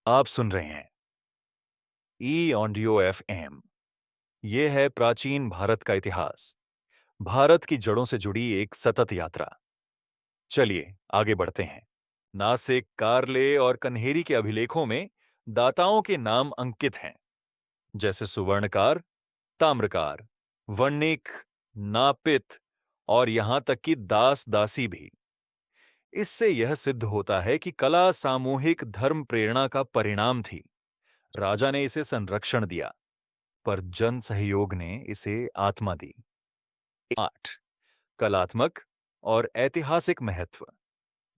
आप सुन रहे हैं ई ऑडियो एफएम। ये है प्राचीन भारत का इतिहास, भारत की जड़ों से जुड़ी एक सतत यात्रा। चलिए आगे बढ़ते हैं। नासिक, कार्ले और कन्हेरी के अभिलेखों में दाताओं के नाम अंकित हैं, जैसे सुवर्णकार, ताम्रकार, वर्णिक, नापित और यहां तक कि दास दासी भी। इससे यह सिद्ध होता है कि कला सामूहिक धर्म प्रेरणा का परिणाम थी। राजा ने इसे संरक्षण दिया, पर जन सहयोग ने इसे आत्मा दी। 8 कलात्मक और ऐतिहासिक महत्व।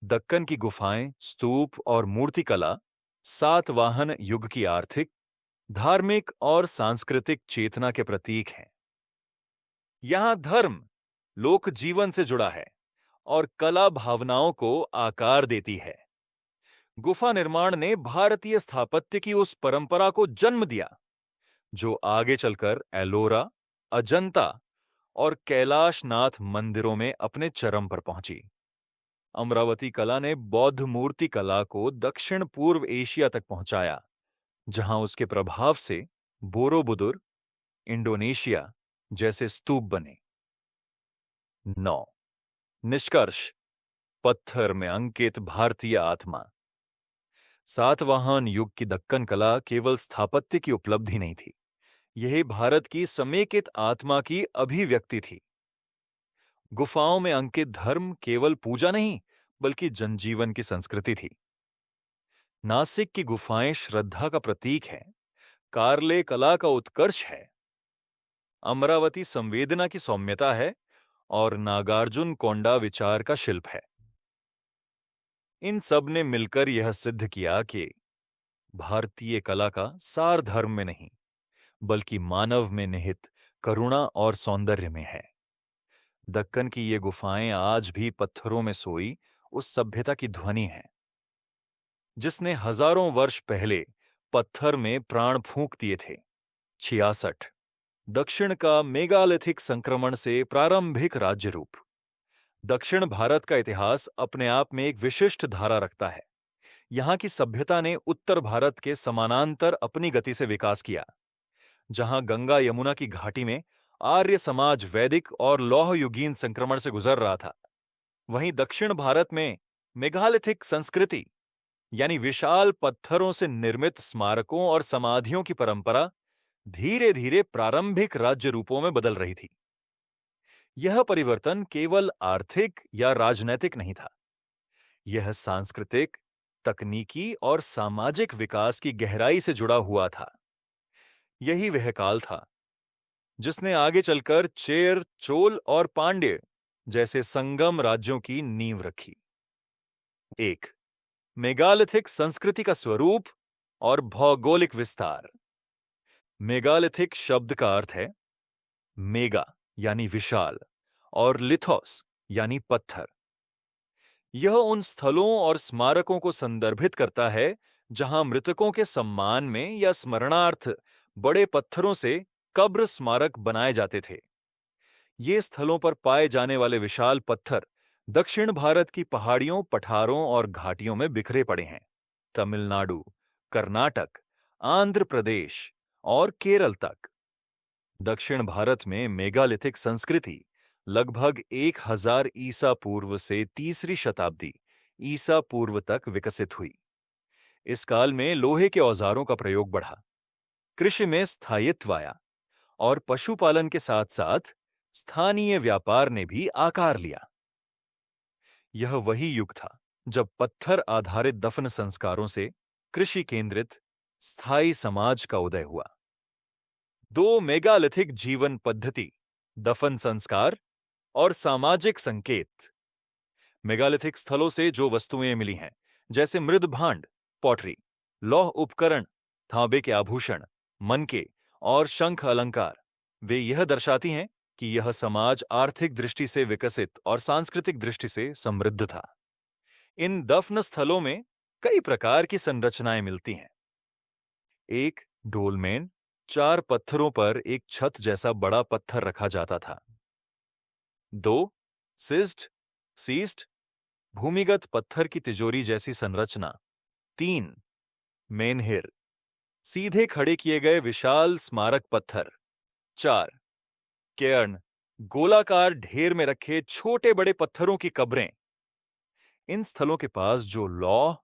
दक्कन की गुफाएं, स्तूप और मूर्तिकला सातवाहन युग की आर्थिक, धार्मिक और सांस्कृतिक चेतना के प्रतीक हैं। यहां धर्म लोक जीवन से जुड़ा है और कला भावनाओं को आकार देती है। गुफा निर्माण ने भारतीय स्थापत्य की उस परंपरा को जन्म दिया जो आगे चलकर एलोरा, अजंता और कैलाशनाथ मंदिरों में अपने चरम पर पहुंची। अमरावती कला ने बौद्ध मूर्ति कला को दक्षिण पूर्व एशिया तक पहुंचाया, जहां उसके प्रभाव से बोरोबुदुर, इंडोनेशिया जैसे स्तूप बने। 9 निष्कर्ष। पत्थर में अंकित भारतीय आत्मा। सातवाहन युग की दक्कन कला केवल स्थापत्य की उपलब्धि नहीं थी, यह भारत की समेकित आत्मा की अभिव्यक्ति थी। गुफाओं में अंकित धर्म केवल पूजा नहीं, बल्कि जनजीवन की संस्कृति थी। नासिक की गुफाएं श्रद्धा का प्रतीक हैं, कार्ले कला का उत्कर्ष है, अमरावती संवेदना की सौम्यता है और नागार्जुन कोंडा विचार का शिल्प है। इन सब ने मिलकर यह सिद्ध किया कि भारतीय कला का सार धर्म में नहीं, बल्कि मानव में निहित करुणा और सौंदर्य में है। दक्कन की ये गुफाएं आज भी पत्थरों में सोई उस सभ्यता की ध्वनि है, जिसने हजारों वर्ष पहले पत्थर में प्राण फूंक दिए थे। 66 दक्षिण का मेगालिथिक संक्रमण से प्रारंभिक राज्य रूप। दक्षिण भारत का इतिहास अपने आप में एक विशिष्ट धारा रखता है। यहां की सभ्यता ने उत्तर भारत के समानांतर अपनी गति से विकास किया। जहां गंगा यमुना की घाटी में आर्य समाज वैदिक और लौह युगीन संक्रमण से गुजर रहा था, वहीं दक्षिण भारत में मेगालिथिक संस्कृति यानी विशाल पत्थरों से निर्मित स्मारकों और समाधियों की परंपरा धीरे धीरे प्रारंभिक राज्य रूपों में बदल रही थी। यह परिवर्तन केवल आर्थिक या राजनैतिक नहीं था, यह सांस्कृतिक, तकनीकी और सामाजिक विकास की गहराई से जुड़ा हुआ था। यही वह काल था जिसने आगे चलकर चेर, चोल और पांड्य जैसे संगम राज्यों की नींव रखी। 1 मेगालिथिक संस्कृति का स्वरूप और भौगोलिक विस्तार। मेगालिथिक शब्द का अर्थ है मेगा यानी विशाल और लिथोस यानी पत्थर। यह उन स्थलों और स्मारकों को संदर्भित करता है जहां मृतकों के सम्मान में या स्मरणार्थ बड़े पत्थरों से कब्र स्मारक बनाए जाते थे। ये स्थलों पर पाए जाने वाले विशाल पत्थर दक्षिण भारत की पहाड़ियों, पठारों और घाटियों में बिखरे पड़े हैं। तमिलनाडु, कर्नाटक, आंध्र प्रदेश और केरल तक। दक्षिण भारत में मेगालिथिक संस्कृति लगभग 1000 ईसा पूर्व से तीसरी शताब्दी ईसा पूर्व तक विकसित हुई। इस काल में लोहे के औजारों का प्रयोग बढ़ा, कृषि में स्थायित्व आया और पशुपालन के साथ साथ स्थानीय व्यापार ने भी आकार लिया। यह वही युग था जब पत्थर आधारित दफन संस्कारों से कृषि केंद्रित स्थायी समाज का उदय हुआ। 2 मेगालिथिक जीवन पद्धति, दफन संस्कार और सामाजिक संकेत। मेगालिथिक स्थलों से जो वस्तुएं मिली हैं, जैसे मृद भांड, पॉटरी, लौह उपकरण, तांबे के आभूषण, मनके और शंख अलंकार, वे यह दर्शाती हैं कि यह समाज आर्थिक दृष्टि से विकसित और सांस्कृतिक दृष्टि से समृद्ध था। इन दफन स्थलों में कई प्रकार की संरचनाएं मिलती हैं। 1 डोलमेन, 4 पत्थरों पर एक छत जैसा बड़ा पत्थर रखा जाता था। 2 सीस्ट, भूमिगत पत्थर की तिजोरी जैसी संरचना। 3 मेनहिर, सीधे खड़े किए गए विशाल स्मारक पत्थर। 4. केयर्न, गोलाकार ढेर में रखे छोटे बड़े पत्थरों की कब्रें। इन स्थलों के पास जो लौह,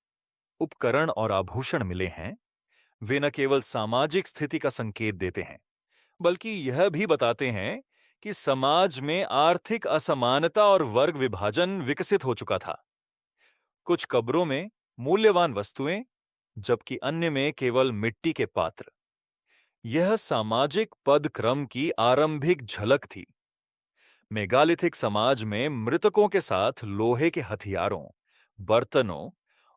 उपकरण और आभूषण मिले हैं, वे न केवल सामाजिक स्थिति का संकेत देते हैं, बल्कि यह भी बताते हैं कि समाज में आर्थिक असमानता और वर्ग विभाजन विकसित हो चुका था। कुछ कब्रों में मूल्यवान वस्तुएं, जबकि अन्य में केवल मिट्टी के पात्र। यह सामाजिक पद क्रम की आरंभिक झलक थी। मेगालिथिक समाज में मृतकों के साथ लोहे के हथियारों, बर्तनों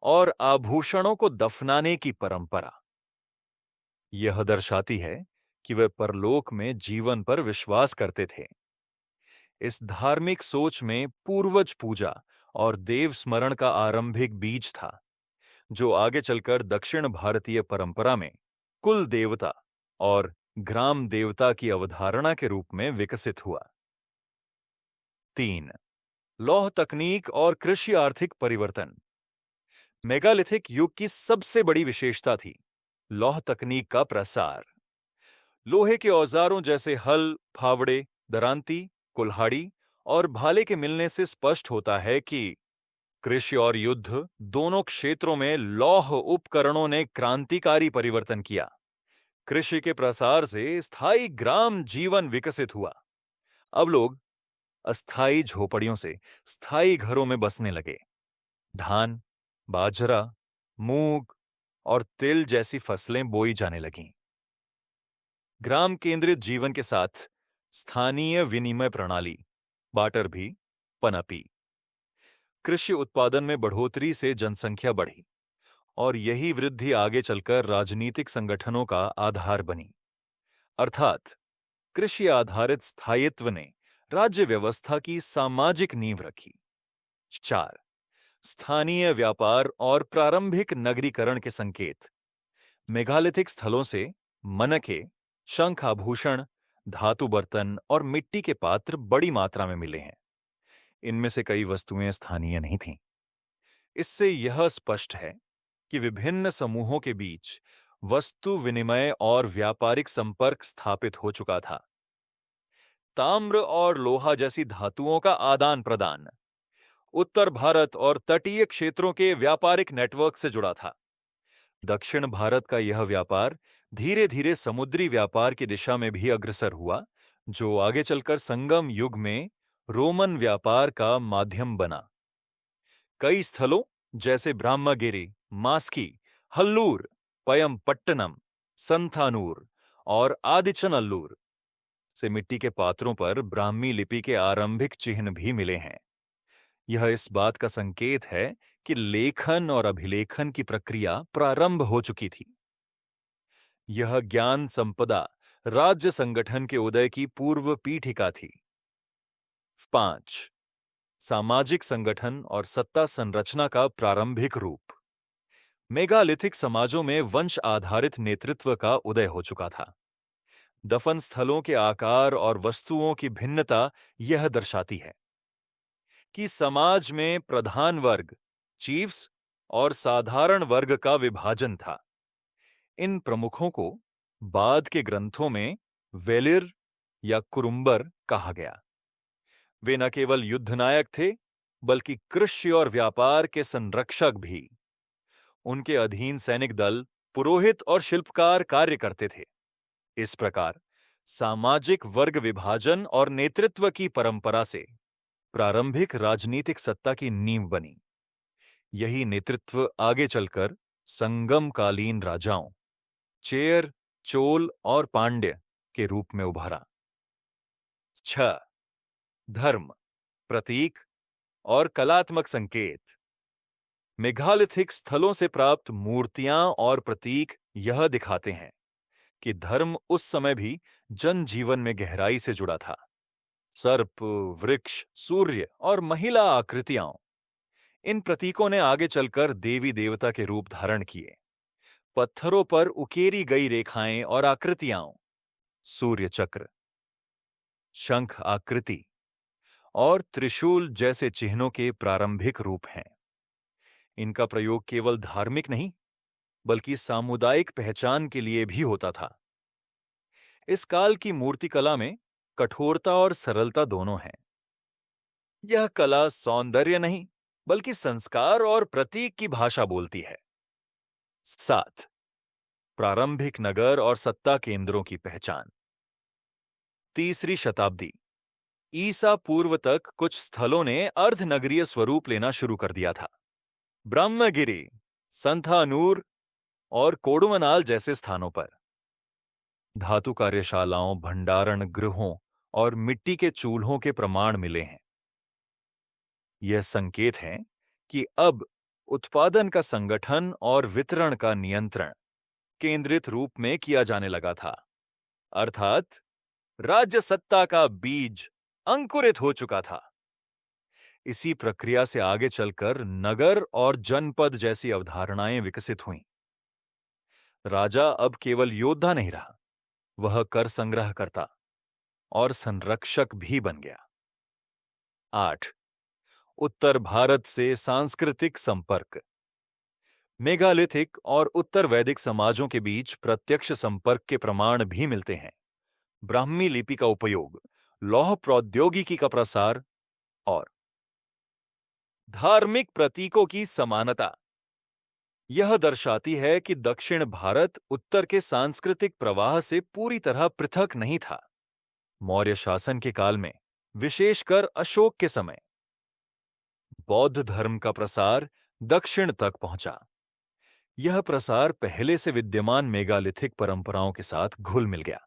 और आभूषणों को दफनाने की परंपरा। यह दर्शाती है कि वे परलोक में जीवन पर विश्वास करते थे। इस धार्मिक सोच में पूर्वज पूजा और देव स्मरण का आरंभिक बीज था, जो आगे चलकर दक्षिण भारतीय परंपरा में कुल देवता और ग्राम देवता की अवधारणा के रूप में विकसित हुआ। 3. लौह तकनीक और कृषि आर्थिक परिवर्तन। मेगालिथिक युग की सबसे बड़ी विशेषता थी लौह तकनीक का प्रसार। लोहे के औजारों जैसे हल, फावड़े, दरांती, कुल्हाड़ी और भाले के मिलने से स्पष्ट होता है कि कृषि और युद्ध दोनों क्षेत्रों में लौह उपकरणों ने क्रांतिकारी परिवर्तन किया। कृषि के प्रसार से स्थायी ग्राम जीवन विकसित हुआ। अब लोग अस्थायी झोपड़ियों से स्थायी घरों में बसने लगे। धान, बाजरा, मूंग और तिल जैसी फसलें बोई जाने लगीं। ग्राम केंद्रित जीवन के साथ स्थानीय विनिमय प्रणाली, बार्टर भी पनपी। कृषि उत्पादन में बढ़ोतरी से जनसंख्या बढ़ी और यही वृद्धि आगे चलकर राजनीतिक संगठनों का आधार बनी। अर्थात कृषि आधारित स्थायित्व ने राज्य व्यवस्था की सामाजिक नींव रखी। 4. स्थानीय व्यापार और प्रारंभिक नगरीकरण के संकेत। मेगालिथिक स्थलों से मनके, शंख आभूषण, धातु बर्तन और मिट्टी के पात्र बड़ी मात्रा में मिले हैं। इनमें से कई वस्तुएं स्थानीय नहीं थीं। इससे यह स्पष्ट है कि विभिन्न समूहों के बीच वस्तु विनिमय और व्यापारिक संपर्क स्थापित हो चुका था। ताम्र और लोहा जैसी धातुओं का आदान प्रदान उत्तर भारत और तटीय क्षेत्रों के व्यापारिक नेटवर्क से जुड़ा था। दक्षिण भारत का यह व्यापार धीरे धीरे समुद्री व्यापार की दिशा में भी अग्रसर हुआ, जो आगे चलकर संगम युग में रोमन व्यापार का माध्यम बना। कई स्थलों जैसे ब्रह्मगिरी, मास्की, हल्लूर, पयमपट्टनम, संथानूर और आदिचनल्लूर से मिट्टी के पात्रों पर ब्राह्मी लिपि के आरंभिक चिन्ह भी मिले हैं। यह इस बात का संकेत है कि लेखन और अभिलेखन की प्रक्रिया प्रारंभ हो चुकी थी। यह ज्ञान संपदा राज्य संगठन के उदय की पूर्व पीठिका थी। 5. सामाजिक संगठन और सत्ता संरचना का प्रारंभिक रूप। मेगालिथिक समाजों में वंश आधारित नेतृत्व का उदय हो चुका था। दफन स्थलों के आकार और वस्तुओं की भिन्नता यह दर्शाती है कि समाज में प्रधान वर्ग, चीफ्स और साधारण वर्ग का विभाजन था। इन प्रमुखों को बाद के ग्रंथों में वेलिर या कुरुम्बर कहा गया। वे न केवल युद्धनायक थे, बल्कि कृषि और व्यापार के संरक्षक भी। उनके अधीन सैनिक दल, पुरोहित और शिल्पकार कार्य करते थे। इस प्रकार सामाजिक वर्ग विभाजन और नेतृत्व की परंपरा से प्रारंभिक राजनीतिक सत्ता की नींव बनी। यही नेतृत्व आगे चलकर संगमकालीन राजाओं, चेर, चोल और पांड्य के रूप में उभरा। 6. धर्म, प्रतीक और कलात्मक संकेत। मेगालिथिक स्थलों से प्राप्त मूर्तियां और प्रतीक यह दिखाते हैं कि धर्म उस समय भी जनजीवन में गहराई से जुड़ा था। सर्प, वृक्ष, सूर्य और महिला आकृतियां, इन प्रतीकों ने आगे चलकर देवी देवता के रूप धारण किए। पत्थरों पर उकेरी गई रेखाएं और आकृतियां सूर्य चक्र, शंख आकृति और त्रिशूल जैसे चिन्हों के प्रारंभिक रूप हैं। इनका प्रयोग केवल धार्मिक नहीं, बल्कि सामुदायिक पहचान के लिए भी होता था। इस काल की मूर्तिकला में कठोरता और सरलता दोनों हैं। यह कला सौंदर्य नहीं, बल्कि संस्कार और प्रतीक की भाषा बोलती है। 7. प्रारंभिक नगर और सत्ता केंद्रों की पहचान। तीसरी शताब्दी ईसा पूर्व तक कुछ स्थलों ने अर्धनगरीय स्वरूप लेना शुरू कर दिया था। ब्रह्मगिरी, संथानूर और कोडुमनाल जैसे स्थानों पर धातु कार्यशालाओं, भंडारण गृहों और मिट्टी के चूल्हों के प्रमाण मिले हैं। यह संकेत है कि अब उत्पादन का संगठन और वितरण का नियंत्रण केंद्रित रूप में किया जाने लगा था, अर्थात राज्य सत्ता का बीज अंकुरित हो चुका था। इसी प्रक्रिया से आगे चलकर नगर और जनपद जैसी अवधारणाएं विकसित हुईं। राजा अब केवल योद्धा नहीं रहा, वह कर संग्रह करता और संरक्षक भी बन गया। 8. उत्तर भारत से सांस्कृतिक संपर्क। मेगालिथिक और उत्तर वैदिक समाजों के बीच प्रत्यक्ष संपर्क के प्रमाण भी मिलते हैं। ब्राह्मी लिपि का उपयोग, लौह प्रौद्योगिकी का प्रसार और धार्मिक प्रतीकों की समानता यह दर्शाती है कि दक्षिण भारत उत्तर के सांस्कृतिक प्रवाह से पूरी तरह पृथक नहीं था। मौर्य शासन के काल में, विशेषकर अशोक के समय, बौद्ध धर्म का प्रसार दक्षिण तक पहुंचा। यह प्रसार पहले से विद्यमान मेगालिथिक परंपराओं के साथ घुल मिल गया।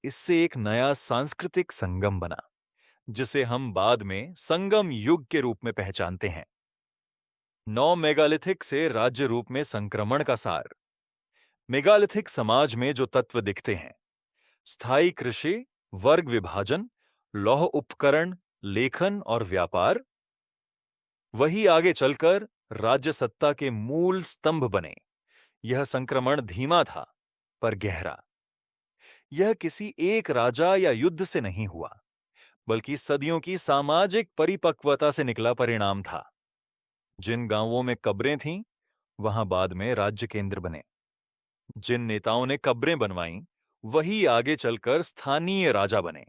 इससे एक नया सांस्कृतिक संगम बना, जिसे हम बाद में संगम युग के रूप में पहचानते हैं। 9 मेगालिथिक से राज्य रूप में संक्रमण का सार। मेगालिथिक समाज में जो तत्व दिखते हैं, स्थायी कृषि, वर्ग विभाजन, लौह उपकरण, लेखन और व्यापार, वही आगे चलकर राज्य सत्ता के मूल स्तंभ बने। यह संक्रमण धीमा था, पर गहरा। यह किसी एक राजा या युद्ध से नहीं हुआ, बल्कि सदियों की सामाजिक परिपक्वता से निकला परिणाम था। जिन गांवों में कब्रें थीं, वहां बाद में राज्य केंद्र बने। जिन नेताओं ने कब्रें बनवाईं, वही आगे चलकर स्थानीय राजा बने।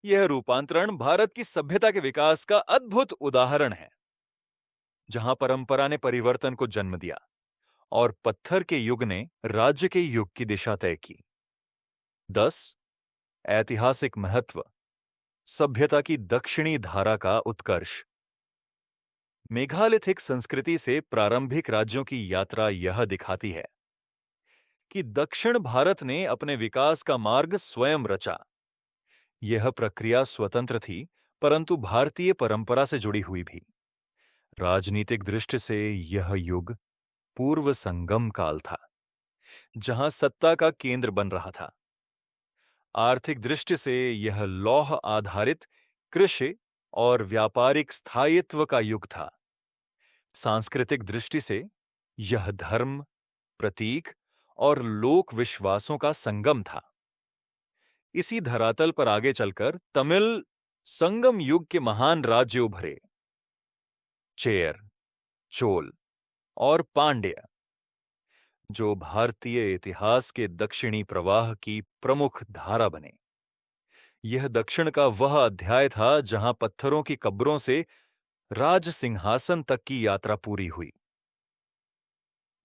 यह रूपांतरण भारत की सभ्यता के विकास का अद्भुत उदाहरण है, जहां परंपरा ने परिवर्तन को जन्म दिया और पत्थर के युग ने राज्य के युग की दिशा तय की। 10. ऐतिहासिक महत्व, सभ्यता की दक्षिणी धारा का उत्कर्ष। मेगालिथिक संस्कृति से प्रारंभिक राज्यों की यात्रा यह दिखाती है कि दक्षिण भारत ने अपने विकास का मार्ग स्वयं रचा। यह प्रक्रिया स्वतंत्र थी, परंतु भारतीय परंपरा से जुड़ी हुई भी। राजनीतिक दृष्टि से यह युग पूर्व संगम काल था, जहां सत्ता का केंद्र बन रहा था। आर्थिक दृष्टि से यह लौह आधारित कृषि और व्यापारिक स्थायित्व का युग था। सांस्कृतिक दृष्टि से यह धर्म, प्रतीक और लोक विश्वासों का संगम था। इसी धरातल पर आगे चलकर तमिल संगम युग के महान राज्य उभरे। चेर, चोल और पांड्य, जो भारतीय इतिहास के दक्षिणी प्रवाह की प्रमुख धारा बने। यह दक्षिण का वह अध्याय था जहां पत्थरों की कब्रों से राज सिंहासन तक की यात्रा पूरी हुई,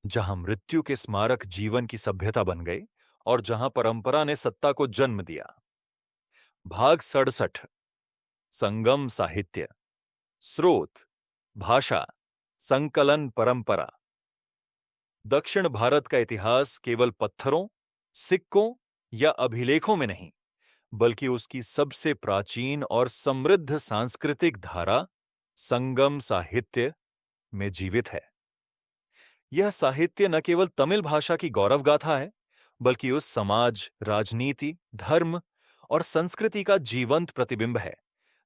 जहां मृत्यु के स्मारक जीवन की सभ्यता बन गए और जहां परंपरा ने सत्ता को जन्म दिया। भाग 67, संगम साहित्य, स्रोत, भाषा, संकलन परंपरा। दक्षिण भारत का इतिहास केवल पत्थरों, सिक्कों या अभिलेखों में नहीं, बल्कि उसकी सबसे प्राचीन और समृद्ध सांस्कृतिक धारा संगम साहित्य में जीवित है। यह साहित्य न केवल तमिल भाषा की गौरव गाथा है, बल्कि उस समाज, राजनीति, धर्म और संस्कृति का जीवंत प्रतिबिंब है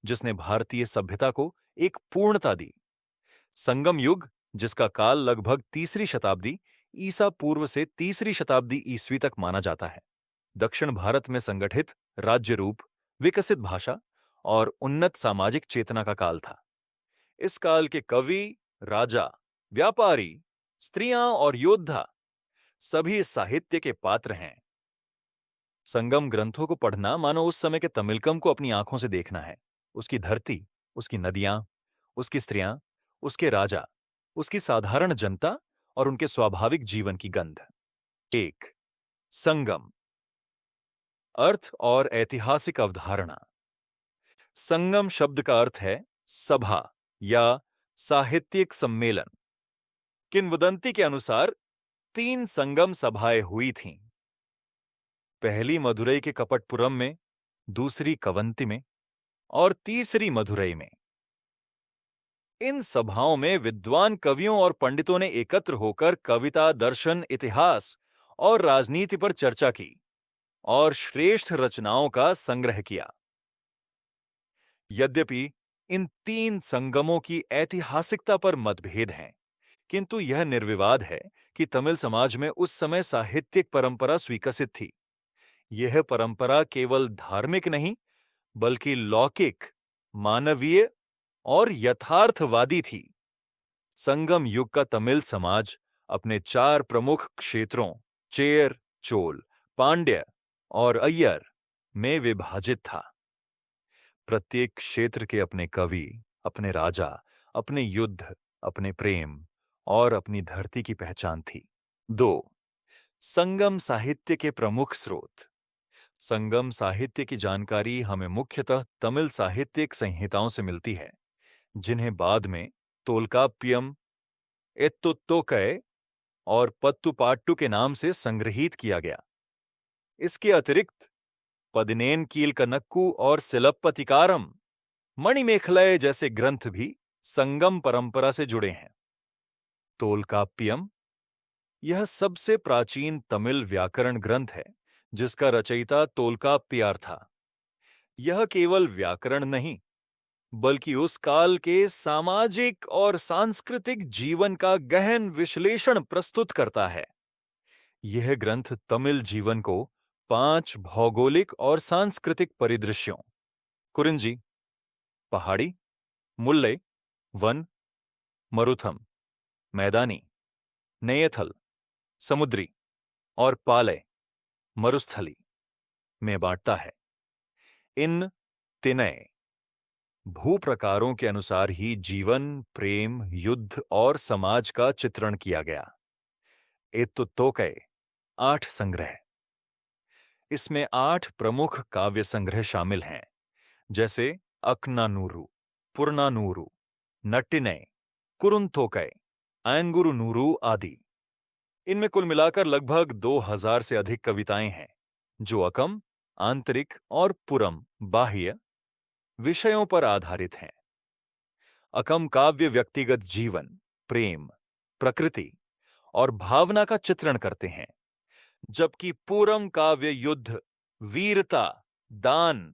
जिसने भारतीय सभ्यता को एक पूर्णता दी। संगम युग, जिसका काल लगभग 3री शताब्दी ईसा पूर्व से 3री शताब्दी ईस्वी तक माना जाता है, दक्षिण भारत में संगठित राज्य रूप, विकसित भाषा और उन्नत सामाजिक चेतना का काल था। इस काल के कवि, राजा, व्यापारी स्त्रियां और योद्धा सभी इस साहित्य के पात्र हैं। संगम ग्रंथों को पढ़ना मानो उस समय के तमिलकम को अपनी आंखों से देखना है। उसकी धरती, उसकी नदियां, उसकी स्त्रियां, उसके राजा, उसकी साधारण जनता और उनके स्वाभाविक जीवन की गंध। एक, संगम। अर्थ और ऐतिहासिक अवधारणा। संगम शब्द का अर्थ है सभा या साहित्यिक सम्मेलन। किंवदंती के अनुसार 3 संगम सभाएं हुई थीं। पहली मदुरई के कपटपुरम में, दूसरी कवंती में और तीसरी मदुरई में। इन सभाओं में विद्वान कवियों और पंडितों ने एकत्र होकर कविता, दर्शन, इतिहास और राजनीति पर चर्चा की और श्रेष्ठ रचनाओं का संग्रह किया। यद्यपि इन 3 संगमों की ऐतिहासिकता पर मतभेद हैं, किंतु यह निर्विवाद है कि तमिल समाज में उस समय साहित्यिक परंपरा स्वीकसित थी। यह परंपरा केवल धार्मिक नहीं, बल्कि लौकिक, मानवीय और यथार्थवादी थी। संगम युग का तमिल समाज अपने 4 प्रमुख क्षेत्रों चेर, चोल, पांड्य और अय्यर में विभाजित था। प्रत्येक क्षेत्र के अपने कवि, अपने राजा, अपने युद्ध, अपने प्रेम और अपनी धरती की पहचान थी। 2. संगम साहित्य के प्रमुख स्रोत। संगम साहित्य की जानकारी हमें मुख्यतः तमिल साहित्यिक संहिताओं से मिलती है, जिन्हें बाद में तोल्काप्पियम, एत्तुत्तोकय और पत्तुपाट्टु के नाम से संग्रहीत किया गया। इसके अतिरिक्त पदिनेनकील कनक्कू और सिलप्पतिकारम, मणिमेखलय जैसे ग्रंथ भी संगम परंपरा से जुड़े हैं। तोल्काप्पियम यह सबसे प्राचीन तमिल व्याकरण ग्रंथ है, जिसका रचयिता तोल्काप्पियार था। यह केवल व्याकरण नहीं, बल्कि उस काल के सामाजिक और सांस्कृतिक जीवन का गहन विश्लेषण प्रस्तुत करता है। यह ग्रंथ तमिल जीवन को 5 भौगोलिक और सांस्कृतिक परिदृश्यों कुरिंजी, पहाड़ी, मुल्ले, वन, मरुथम, मैदानी, नेयथल, समुद्री और पालय, मरुस्थली में बांटता है। इन तिनय भूप्रकारों के अनुसार ही जीवन, प्रेम, युद्ध और समाज का चित्रण किया गया। एत्तुत्तोकय 8 संग्रह। इसमें 8 प्रमुख काव्य संग्रह शामिल हैं, जैसे अक्नानूरू, पुरनानूरू, नट्टिनय, कुरुंतोकय, ऐंगुरुनूरू आदि। इनमें कुल मिलाकर लगभग 2000 से अधिक कविताएं हैं, जो अकम, आंतरिक और पुरम, बाह्य विषयों पर आधारित हैं। अकम काव्य व्यक्तिगत जीवन, प्रेम, प्रकृति और भावना का चित्रण करते हैं, जबकि पूरम काव्य युद्ध, वीरता, दान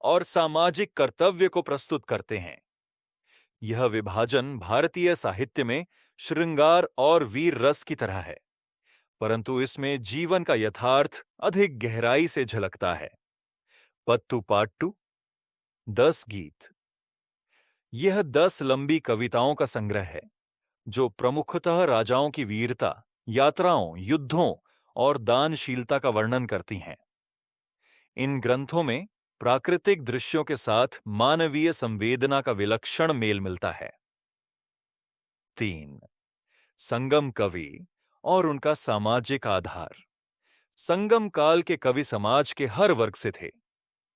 और सामाजिक कर्तव्य को प्रस्तुत करते हैं। यह विभाजन भारतीय साहित्य में श्रृंगार और वीर रस की तरह है, परंतु इसमें जीवन का यथार्थ अधिक गहराई से झलकता है। पत्तुपाट्टु 10 गीत। यह 10 लंबी कविताओं का संग्रह है, जो प्रमुखतः राजाओं की वीरता, यात्राओं, युद्धों और दानशीलता का वर्णन करती हैं। इन ग्रंथों में प्राकृतिक दृश्यों के साथ मानवीय संवेदना का विलक्षण मेल मिलता है। 3. संगम कवि और उनका सामाजिक आधार। संगम काल के कवि समाज के हर वर्ग से थे,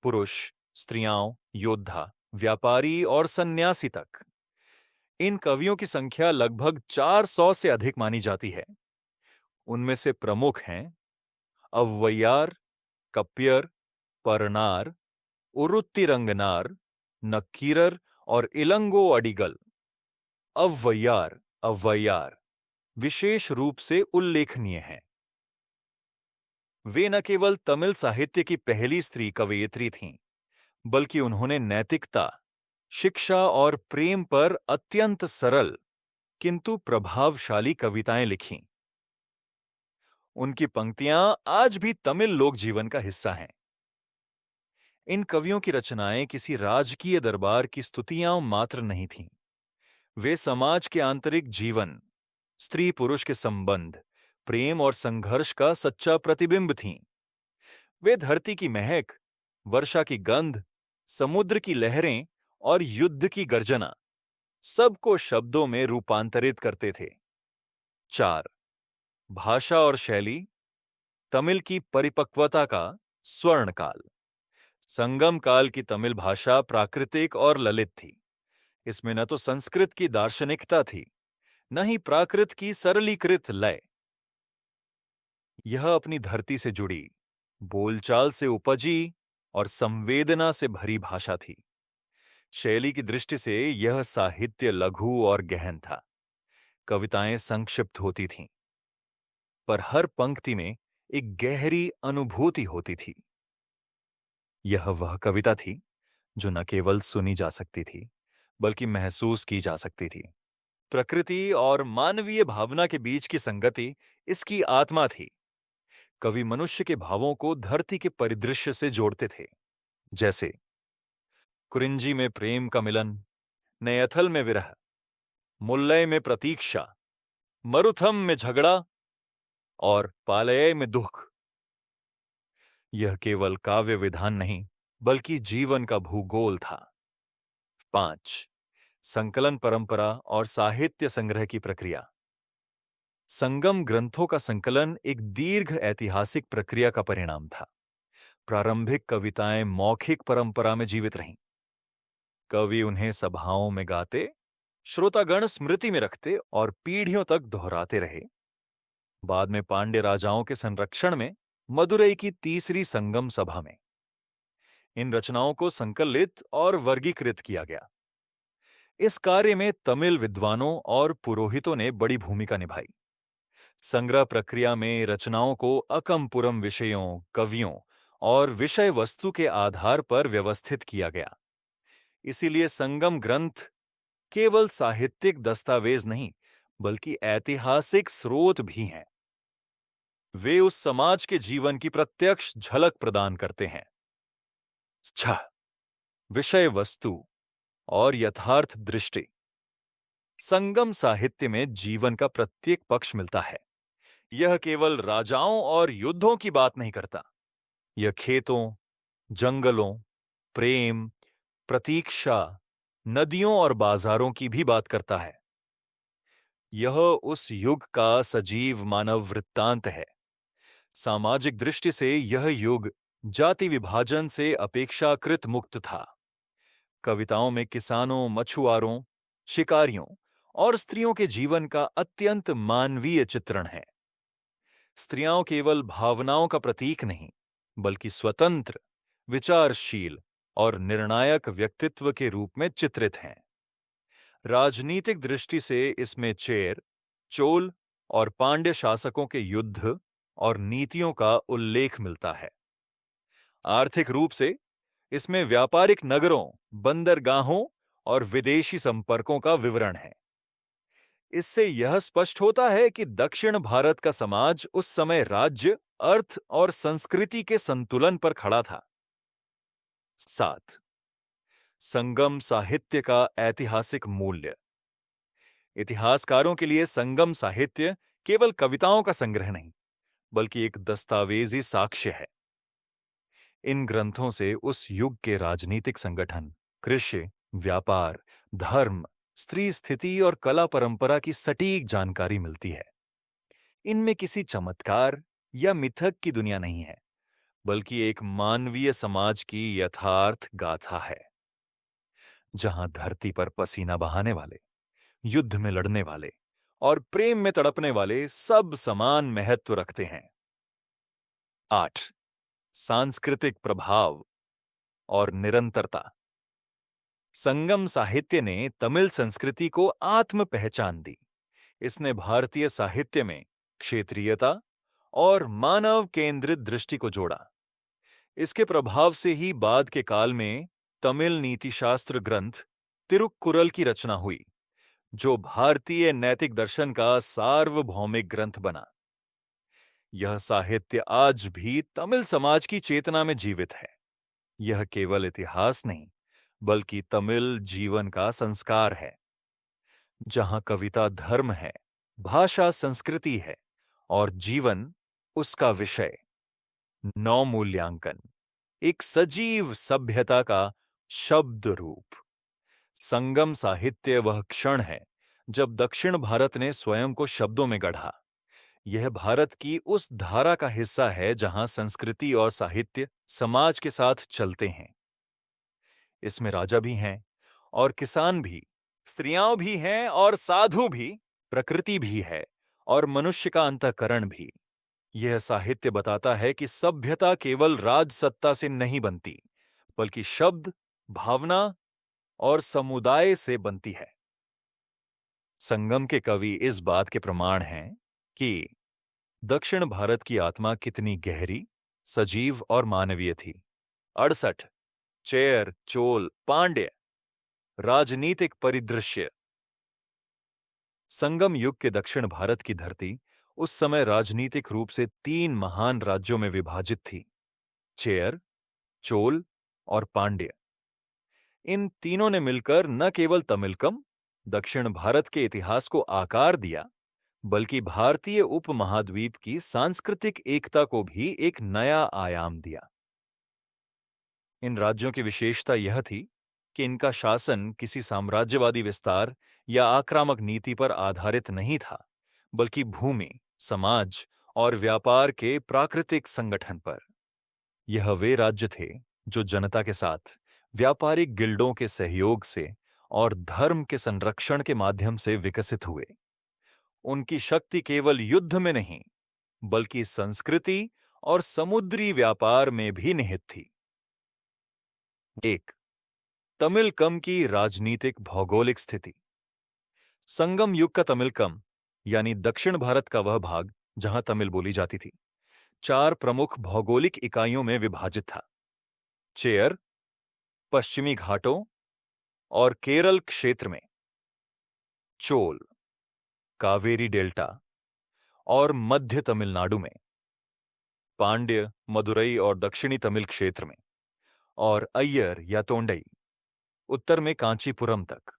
पुरुष, स्त्रियां, योद्धा, व्यापारी और सन्यासी तक। इन कवियों की संख्या लगभग 400 से अधिक मानी जाती है। उनमें से प्रमुख हैं अव्वैयार, कप्पियर, परनार, उरुत्तिरंगनार, नक्कीरर और इलंगो अडिगल। अव्वैयार विशेष रूप से उल्लेखनीय हैं। वे न केवल तमिल साहित्य की पहली स्त्री कवयित्री थीं, बल्कि उन्होंने नैतिकता, शिक्षा और प्रेम पर अत्यंत सरल किंतु प्रभावशाली कविताएं लिखीं। उनकी पंक्तियां आज भी तमिल लोक जीवन का हिस्सा हैं। इन कवियों की रचनाएं किसी राजकीय दरबार की स्तुतियां मात्र नहीं थीं। वे समाज के आंतरिक जीवन, स्त्री पुरुष के संबंध, प्रेम और संघर्ष का सच्चा प्रतिबिंब थीं। वे धरती की महक, वर्षा की गंध, समुद्र की लहरें और युद्ध की गर्जना सबको शब्दों में रूपांतरित करते थे। 4. भाषा और शैली, तमिल की परिपक्वता का स्वर्ण काल। संगम काल की तमिल भाषा प्राकृतिक और ललित थी। इसमें न तो संस्कृत की दार्शनिकता थी, न ही प्राकृत की सरलीकृत लय। यह अपनी धरती से जुड़ी, बोलचाल से उपजी और संवेदना से भरी भाषा थी। शैली की दृष्टि से यह साहित्य लघु और गहन था। कविताएं संक्षिप्त होती थीं, पर हर पंक्ति में एक गहरी अनुभूति होती थी। यह वह कविता थी जो न केवल सुनी जा सकती थी, बल्कि महसूस की जा सकती थी। प्रकृति और मानवीय भावना के बीच की संगति इसकी आत्मा थी। कवि मनुष्य के भावों को धरती के परिदृश्य से जोड़ते थे, जैसे कुरिंजी में प्रेम का मिलन, नैयथल में विरह, मुल्लय में प्रतीक्षा, मरुथम में झगड़ा और पालय में दुख। यह केवल काव्य विधान नहीं, बल्कि जीवन का भूगोल था। 5. संकलन परंपरा और साहित्य संग्रह की प्रक्रिया। संगम ग्रंथों का संकलन एक दीर्घ ऐतिहासिक प्रक्रिया का परिणाम था। प्रारंभिक कविताएं मौखिक परंपरा में जीवित रहीं। कवि उन्हें सभाओं में गाते, श्रोतागण स्मृति में रखते और पीढ़ियों तक दोहराते रहे। बाद में पांड्य राजाओं के संरक्षण में मदुरई की तीसरी संगम सभा में इन रचनाओं को संकलित और वर्गीकृत किया गया। इस कार्य में तमिल विद्वानों और पुरोहितों ने बड़ी भूमिका निभाई। संग्रह प्रक्रिया में रचनाओं को अकमपुरम विषयों, कवियों और विषय वस्तु के आधार पर व्यवस्थित किया गया। इसीलिए संगम ग्रंथ केवल साहित्यिक दस्तावेज नहीं, बल्कि ऐतिहासिक स्रोत भी हैं। वे उस समाज के जीवन की प्रत्यक्ष झलक प्रदान करते हैं। 6. विषय वस्तु और यथार्थ दृष्टि। संगम साहित्य में जीवन का प्रत्येक पक्ष मिलता है। यह केवल राजाओं और युद्धों की बात नहीं करता। यह खेतों, जंगलों, प्रेम, प्रतीक्षा, नदियों और बाजारों की भी बात करता है। यह उस युग का सजीव मानव वृत्तांत है। सामाजिक दृष्टि से यह युग जाति विभाजन से अपेक्षाकृत मुक्त था। कविताओं में किसानों, मछुआरों, शिकारियों और स्त्रियों के जीवन का अत्यंत मानवीय चित्रण है। स्त्रियां केवल भावनाओं का प्रतीक नहीं, बल्कि स्वतंत्र, विचारशील और निर्णायक व्यक्तित्व के रूप में चित्रित हैं। राजनीतिक दृष्टि से इसमें चेर, चोल और पांड्य शासकों के युद्ध और नीतियों का उल्लेख मिलता है। आर्थिक रूप से इसमें व्यापारिक नगरों, बंदरगाहों और विदेशी संपर्कों का विवरण है। इससे यह स्पष्ट होता है कि दक्षिण भारत का समाज उस समय राज्य, अर्थ और संस्कृति के संतुलन पर खड़ा था। 7. संगम साहित्य का ऐतिहासिक मूल्य। इतिहासकारों के लिए संगम साहित्य केवल कविताओं का संग्रह नहीं, बल्कि एक दस्तावेजी साक्ष्य है। इन ग्रंथों से उस युग के राजनीतिक संगठन, कृषि, व्यापार, धर्म, स्त्री स्थिति और कला परंपरा की सटीक जानकारी मिलती है। इनमें किसी चमत्कार या मिथक की दुनिया नहीं है, बल्कि एक मानवीय समाज की यथार्थ गाथा है, जहां धरती पर पसीना बहाने वाले, युद्ध में लड़ने वाले और प्रेम में तड़पने वाले सब समान महत्व रखते हैं। 8. सांस्कृतिक प्रभाव और निरंतरता। संगम साहित्य ने तमिल संस्कृति को आत्म पहचान दी। इसने भारतीय साहित्य में क्षेत्रीयता और मानव केंद्रित दृष्टि को जोड़ा। इसके प्रभाव से ही बाद के काल में तमिल नीतिशास्त्र ग्रंथ तिरुक्कुरल की रचना हुई, जो भारतीय नैतिक दर्शन का सार्वभौमिक ग्रंथ बना। यह साहित्य आज भी तमिल समाज की चेतना में जीवित है। यह केवल इतिहास नहीं, बल्कि तमिल जीवन का संस्कार है। जहां कविता धर्म है, भाषा संस्कृति है और जीवन उसका विषय। नौ मूल्यांकन, एक सजीव सभ्यता का शब्द रूप। संगम साहित्य वह क्षण है जब दक्षिण भारत ने स्वयं को शब्दों में गढ़ा। यह भारत की उस धारा का हिस्सा है जहां संस्कृति और साहित्य समाज के साथ चलते हैं। इसमें राजा भी हैं और किसान भी, स्त्रियां भी हैं और साधु भी, प्रकृति भी है और मनुष्य का अंतःकरण भी। यह साहित्य बताता है कि सभ्यता केवल राजसत्ता से नहीं बनती, बल्कि शब्द, भावना और समुदाय से बनती है। संगम के कवि इस बात के प्रमाण हैं कि दक्षिण भारत की आत्मा कितनी गहरी, सजीव और मानवीय थी। 68 चेर, चोल, पांड्य, राजनीतिक परिदृश्य। संगम युग के दक्षिण भारत की धरती उस समय राजनीतिक रूप से 3 महान राज्यों में विभाजित थी, चेर, चोल और पांड्य। इन तीनों ने मिलकर न केवल तमिलकम, दक्षिण भारत के इतिहास को आकार दिया, बल्कि भारतीय उपमहाद्वीप की सांस्कृतिक एकता को भी एक नया आयाम दिया। इन राज्यों की विशेषता यह थी कि इनका शासन किसी साम्राज्यवादी विस्तार या आक्रामक नीति पर आधारित नहीं था, बल्कि भूमि, समाज और व्यापार के प्राकृतिक संगठन पर। यह वे राज्य थे जो जनता के साथ व्यापारिक गिल्डों के सहयोग से और धर्म के संरक्षण के माध्यम से विकसित हुए। उनकी शक्ति केवल युद्ध में नहीं, बल्कि संस्कृति और समुद्री व्यापार में भी निहित थी। 1. तमिलकम की राजनीतिक भौगोलिक स्थिति। संगम युग का तमिलकम यानी दक्षिण भारत का वह भाग जहां तमिल बोली जाती थी, 4 प्रमुख भौगोलिक इकाइयों में विभाजित था। चेयर, पश्चिमी घाटों और केरल क्षेत्र में। चोल, कावेरी डेल्टा और मध्य तमिलनाडु में। पांड्य, मदुरई और दक्षिणी तमिल क्षेत्र में। और अय्यर या तोंडई, उत्तर में कांचीपुरम तक।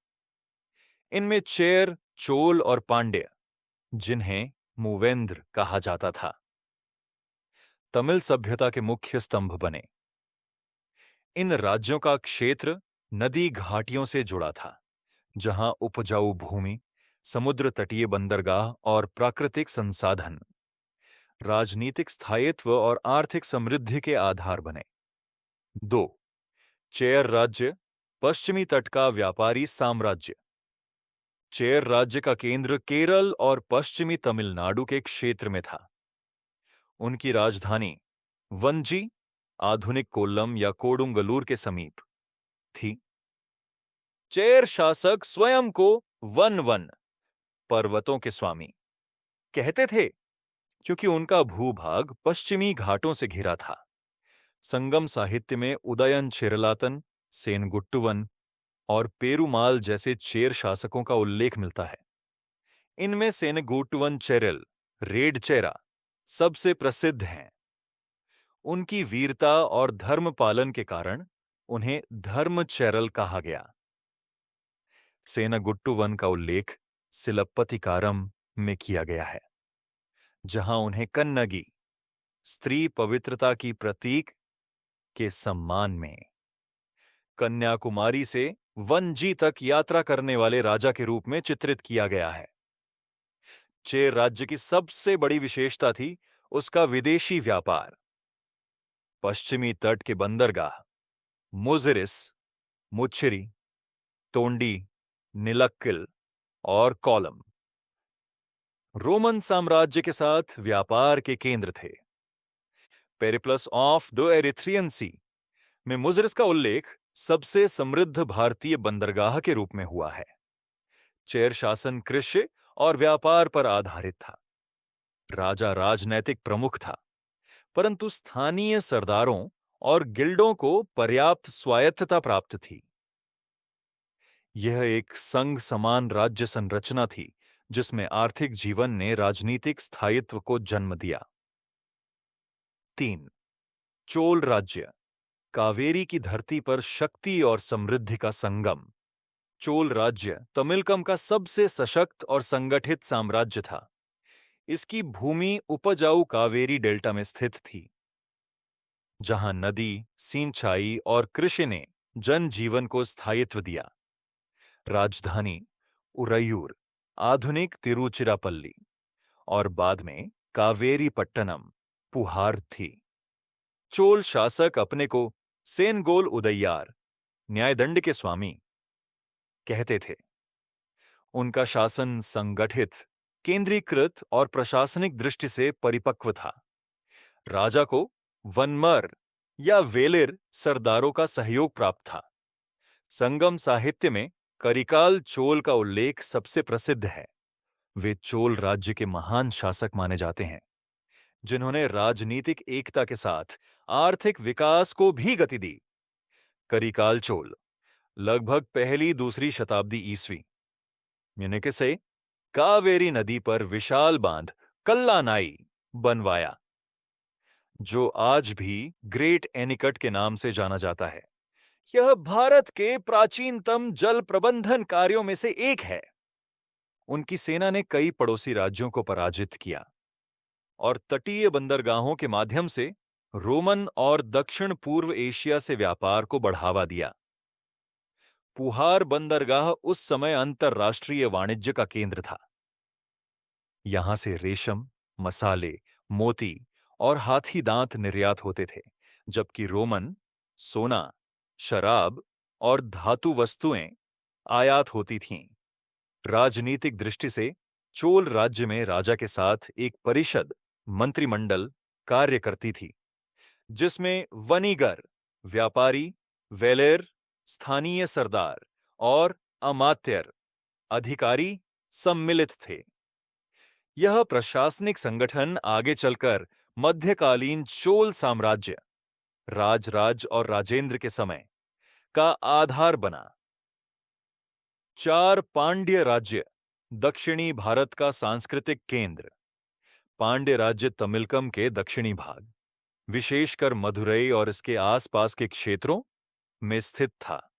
इनमें चेर, चोल और पांड्य, जिन्हें मूवेंद्र कहा जाता था, तमिल सभ्यता के मुख्य स्तंभ बने। इन राज्यों का क्षेत्र नदी घाटियों से जुड़ा था, जहां उपजाऊ भूमि, समुद्र तटीय बंदरगाह और प्राकृतिक संसाधन राजनीतिक स्थायित्व और आर्थिक समृद्धि के आधार बने। 2. चेर राज्य, पश्चिमी तट का व्यापारी साम्राज्य। चेर राज्य का केंद्र केरल और पश्चिमी तमिलनाडु के क्षेत्र में था। उनकी राजधानी वंजी, आधुनिक कोल्लम या कोडुंगलूर के समीप थी। चेर शासक स्वयं को वन पर्वतों के स्वामी कहते थे, क्योंकि उनका भूभाग पश्चिमी घाटों से घिरा था। संगम साहित्य में उदयन चेरलातन, सेनगुट्टुवन और पेरुमाल जैसे चेर शासकों का उल्लेख मिलता है। इनमें सेनगुट्टुवन चेरल, रेड चेरा सबसे प्रसिद्ध हैं। उनकी वीरता और धर्म पालन के कारण उन्हें धर्म चेरल कहा गया। सेनगुट्टुवन का उल्लेख सिलप्पतिकारम में किया गया है, जहां उन्हें कन्नगी, स्त्री पवित्रता की प्रतीक, के सम्मान में कन्याकुमारी से वंजी तक यात्रा करने वाले राजा के रूप में चित्रित किया गया है। चेर राज्य की सबसे बड़ी विशेषता थी उसका विदेशी व्यापार। पश्चिमी तट के बंदरगाह मुजिरिस, मुच्चिरी, तोंडी, निलक्किल और कोलम रोमन साम्राज्य के साथ व्यापार के केंद्र थे। पेरिप्लस ऑफ द एरिथ्रियन सी में मुजिरिस का उल्लेख सबसे समृद्ध भारतीय बंदरगाह के रूप में हुआ है। चेर शासन कृषि और व्यापार पर आधारित था। राजा राजनैतिक प्रमुख था, परंतु स्थानीय सरदारों और गिल्डों को पर्याप्त स्वायत्तता प्राप्त थी। यह एक संघ समान राज्य संरचना थी, जिसमें आर्थिक जीवन ने राजनीतिक स्थायित्व को जन्म दिया। 3. चोल राज्य, कावेरी की धरती पर शक्ति और समृद्धि का संगम। चोल राज्य तमिलकम का सबसे सशक्त और संगठित साम्राज्य था। इसकी भूमि उपजाऊ कावेरी डेल्टा में स्थित थी, जहां नदी, सिंचाई और कृषि ने जनजीवन को स्थायित्व दिया। राजधानी उरैयूर, आधुनिक तिरुचिरापल्ली और बाद में कावेरी पट्टनम, पुहार थी। चोल शासक अपने को सेनगोल उदय्यार, न्यायदंड के स्वामी, कहते थे। उनका शासन संगठित, केंद्रीकृत और प्रशासनिक दृष्टि से परिपक्व था। राजा को वनमर या वेलिर सरदारों का सहयोग प्राप्त था। संगम साहित्य में करिकाल चोल का उल्लेख सबसे प्रसिद्ध है। वे चोल राज्य के महान शासक माने जाते हैं, जिन्होंने राजनीतिक एकता के साथ आर्थिक विकास को भी गति दी। करिकाल चोल लगभग पहली दूसरी शताब्दी ईस्वी म्यूनिक से कावेरी नदी पर विशाल बांध कल्लानाई बनवाया, जो आज भी ग्रेट एनिकट के नाम से जाना जाता है। यह भारत के प्राचीनतम जल प्रबंधन कार्यों में से एक है। उनकी सेना ने कई पड़ोसी राज्यों को पराजित किया और तटीय बंदरगाहों के माध्यम से रोमन और दक्षिण पूर्व एशिया से व्यापार को बढ़ावा दिया। पुहार बंदरगाह उस समय अंतर्राष्ट्रीय वाणिज्य का केंद्र था। यहां से रेशम, मसाले, मोती और हाथी दांत निर्यात होते थे, जबकि रोमन सोना, शराब और धातु वस्तुएं आयात होती थीं। राजनीतिक दृष्टि से चोल राज्य में राजा के साथ एक परिषद, मंत्रिमंडल कार्य करती थी, जिसमें वनीगर, व्यापारी, वेलेर, स्थानीय सरदार और अमात्यर अधिकारी सम्मिलित थे। यह प्रशासनिक संगठन आगे चलकर मध्यकालीन चोल साम्राज्य, राजराज और राजेंद्र के समय का आधार बना। 4 पांड्य राज्य, दक्षिणी भारत का सांस्कृतिक केंद्र। पांड्य राज्य तमिलकम के दक्षिणी भाग, विशेषकर मदुरई और इसके आसपास के क्षेत्रों में स्थित था।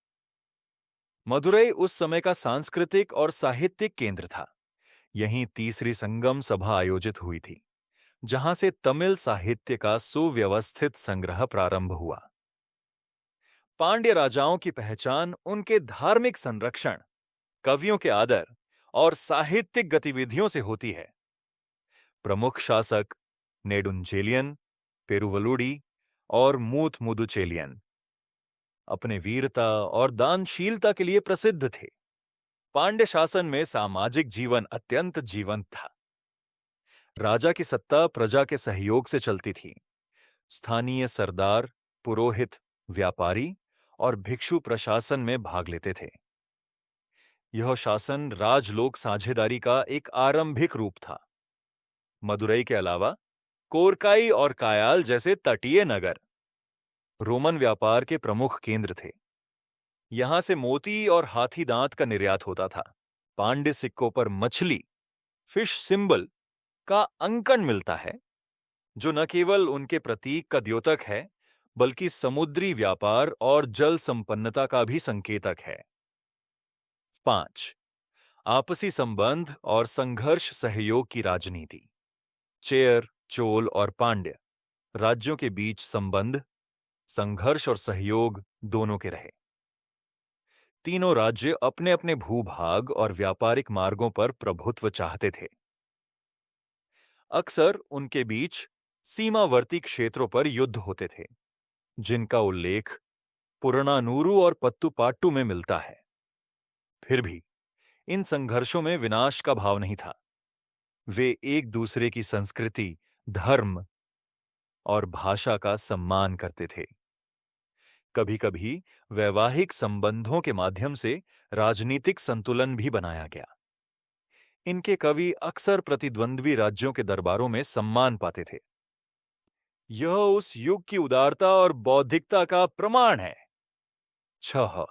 मदुरई उस समय का सांस्कृतिक और साहित्यिक केंद्र था। यहीं तीसरी संगम सभा आयोजित हुई थी, जहां से तमिल साहित्य का सुव्यवस्थित संग्रह प्रारंभ हुआ। पांड्य राजाओं की पहचान उनके धार्मिक संरक्षण, कवियों के आदर और साहित्यिक गतिविधियों से होती है। प्रमुख शासक नेडुंचेलियन, पेरुवलुडी और मूथमुदुचेलियन अपने वीरता और दानशीलता के लिए प्रसिद्ध थे। पांड्य शासन में सामाजिक जीवन अत्यंत जीवंत था। राजा की सत्ता प्रजा के सहयोग से चलती थी। स्थानीय सरदार, पुरोहित, व्यापारी और भिक्षु प्रशासन में भाग लेते थे। यह शासन राजलोक साझेदारी का एक आरंभिक रूप था। मदुरई के अलावा कोरकाई और कायाल जैसे तटीय नगर रोमन व्यापार के प्रमुख केंद्र थे। यहां से मोती और हाथी दांत का निर्यात होता था। पांड्य सिक्कों पर मछली, फिश सिंबल का अंकन मिलता है, जो न केवल उनके प्रतीक का द्योतक है, बल्कि समुद्री व्यापार और जल संपन्नता का भी संकेतक है। 5. आपसी संबंध और संघर्ष सहयोग की राजनीति। चेर, चोल और पांड्य राज्यों के बीच संबंध, संघर्ष और सहयोग दोनों के रहे। तीनों राज्य अपने अपने भूभाग और व्यापारिक मार्गों पर प्रभुत्व चाहते थे। अक्सर उनके बीच सीमावर्ती क्षेत्रों पर युद्ध होते थे, जिनका उल्लेख पुरनानूरू और पत्तुपाट्टू में मिलता है। फिर भी इन संघर्षों में विनाश का भाव नहीं था। वे एक दूसरे की संस्कृति, धर्म और भाषा का सम्मान करते थे। कभी-कभी वैवाहिक संबंधों के माध्यम से राजनीतिक संतुलन भी बनाया गया। इनके कवि अक्सर प्रतिद्वंद्वी राज्यों के दरबारों में सम्मान पाते थे। यह उस युग की उदारता और बौद्धिकता का प्रमाण है। 6.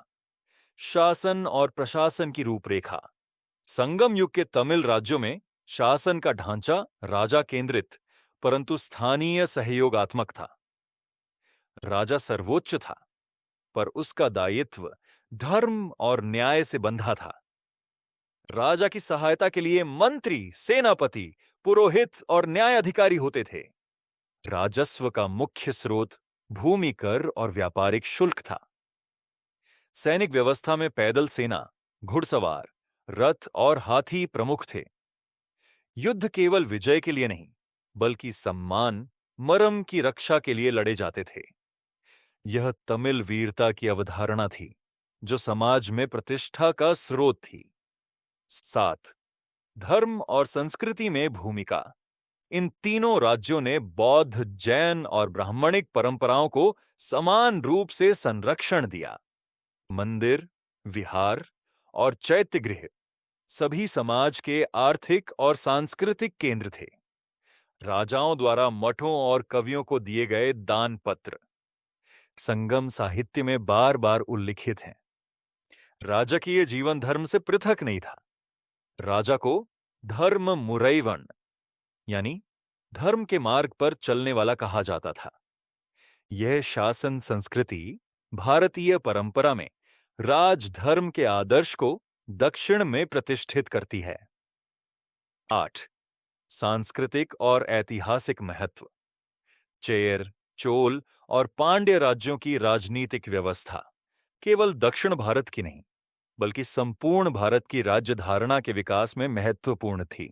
शासन और प्रशासन की रूपरेखा। संगम युग के तमिल राज्यों में शासन का ढांचा राजा केंद्रित परंतु स्थानीय सहयोगात्मक था। राजा सर्वोच्च था, पर उसका दायित्व धर्म और न्याय से बंधा था। राजा की सहायता के लिए मंत्री, सेनापति, पुरोहित और न्याय अधिकारी होते थे। राजस्व का मुख्य स्रोत भूमि कर और व्यापारिक शुल्क था। सैनिक व्यवस्था में पैदल सेना, घुड़सवार, रथ और हाथी प्रमुख थे। युद्ध केवल विजय के लिए नहीं, बल्कि सम्मान, मरम की रक्षा के लिए लड़े जाते थे। यह तमिल वीरता की अवधारणा थी, जो समाज में प्रतिष्ठा का स्रोत थी। 7. धर्म और संस्कृति में भूमिका। इन तीनों राज्यों ने बौद्ध, जैन और ब्राह्मणिक परंपराओं को समान रूप से संरक्षण दिया। मंदिर, विहार और चैत्यगृह सभी समाज के आर्थिक और सांस्कृतिक केंद्र थे। राजाओं द्वारा मठों और कवियों को दिए गए दान पत्र संगम साहित्य में बार बार उल्लिखित हैं। राजकीय जीवन धर्म से पृथक नहीं था। राजा को धर्म मुरैवण यानी धर्म के मार्ग पर चलने वाला कहा जाता था। यह शासन संस्कृति भारतीय परंपरा में राजधर्म के आदर्श को दक्षिण में प्रतिष्ठित करती है। 8. सांस्कृतिक और ऐतिहासिक महत्व। चेर, चोल और पांड्य राज्यों की राजनीतिक व्यवस्था केवल दक्षिण भारत की नहीं, बल्कि संपूर्ण भारत की राज्य धारणा के विकास में महत्वपूर्ण थी।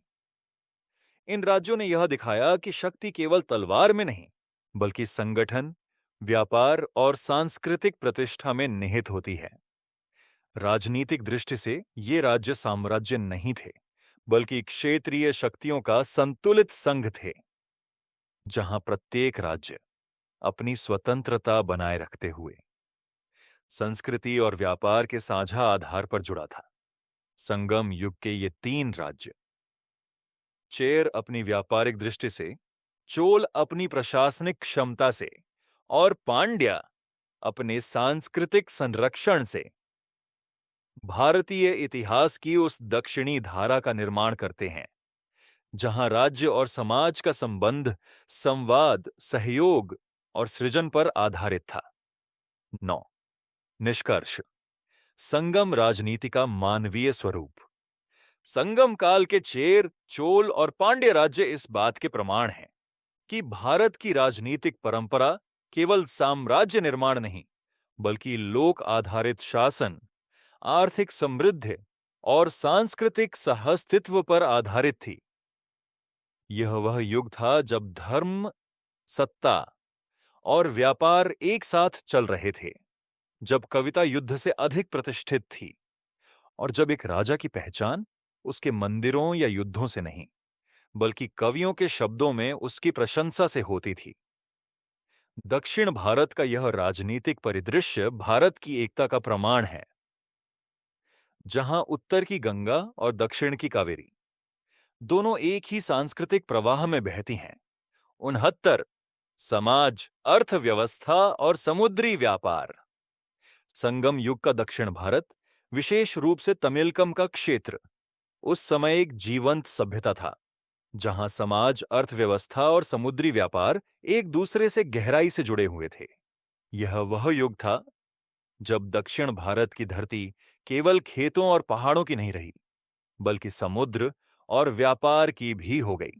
इन राज्यों ने यह दिखाया कि शक्ति केवल तलवार में नहीं, बल्कि संगठन, व्यापार और सांस्कृतिक प्रतिष्ठा में निहित होती है। राजनीतिक दृष्टि से ये राज्य साम्राज्य नहीं थे, बल्कि क्षेत्रीय शक्तियों का संतुलित संघ थे, जहां प्रत्येक राज्य अपनी स्वतंत्रता बनाए रखते हुए संस्कृति और व्यापार के साझा आधार पर जुड़ा था। संगम युग के ये तीन राज्य, चेर अपनी व्यापारिक दृष्टि से, चोल अपनी प्रशासनिक क्षमता से और पांड्या अपने सांस्कृतिक संरक्षण से भारतीय इतिहास की उस दक्षिणी धारा का निर्माण करते हैं, जहां राज्य और समाज का संबंध संवाद, सहयोग और सृजन पर आधारित था। 9. निष्कर्ष। संगम राजनीति का मानवीय स्वरूप। संगम काल के चेर, चोल और पांड्य राज्य इस बात के प्रमाण हैं कि भारत की राजनीतिक परंपरा केवल साम्राज्य निर्माण नहीं, बल्कि लोक आधारित शासन, आर्थिक समृद्धि और सांस्कृतिक सहअस्तित्व पर आधारित थी। यह वह युग था जब धर्म, सत्ता और व्यापार एक साथ चल रहे थे, जब कविता युद्ध से अधिक प्रतिष्ठित थी और जब एक राजा की पहचान उसके मंदिरों या युद्धों से नहीं, बल्कि कवियों के शब्दों में उसकी प्रशंसा से होती थी। दक्षिण भारत का यह राजनीतिक परिदृश्य भारत की एकता का प्रमाण है, जहां उत्तर की गंगा और दक्षिण की कावेरी दोनों एक ही सांस्कृतिक प्रवाह में बहती हैं। 69. समाज, अर्थव्यवस्था और समुद्री व्यापार। संगम युग का दक्षिण भारत, विशेष रूप से तमिलकम का क्षेत्र, उस समय एक जीवंत सभ्यता था, जहां समाज, अर्थव्यवस्था और समुद्री व्यापार एक दूसरे से गहराई से जुड़े हुए थे। यह वह युग था जब दक्षिण भारत की धरती केवल खेतों और पहाड़ों की नहीं रही, बल्कि समुद्र और व्यापार की भी हो गई।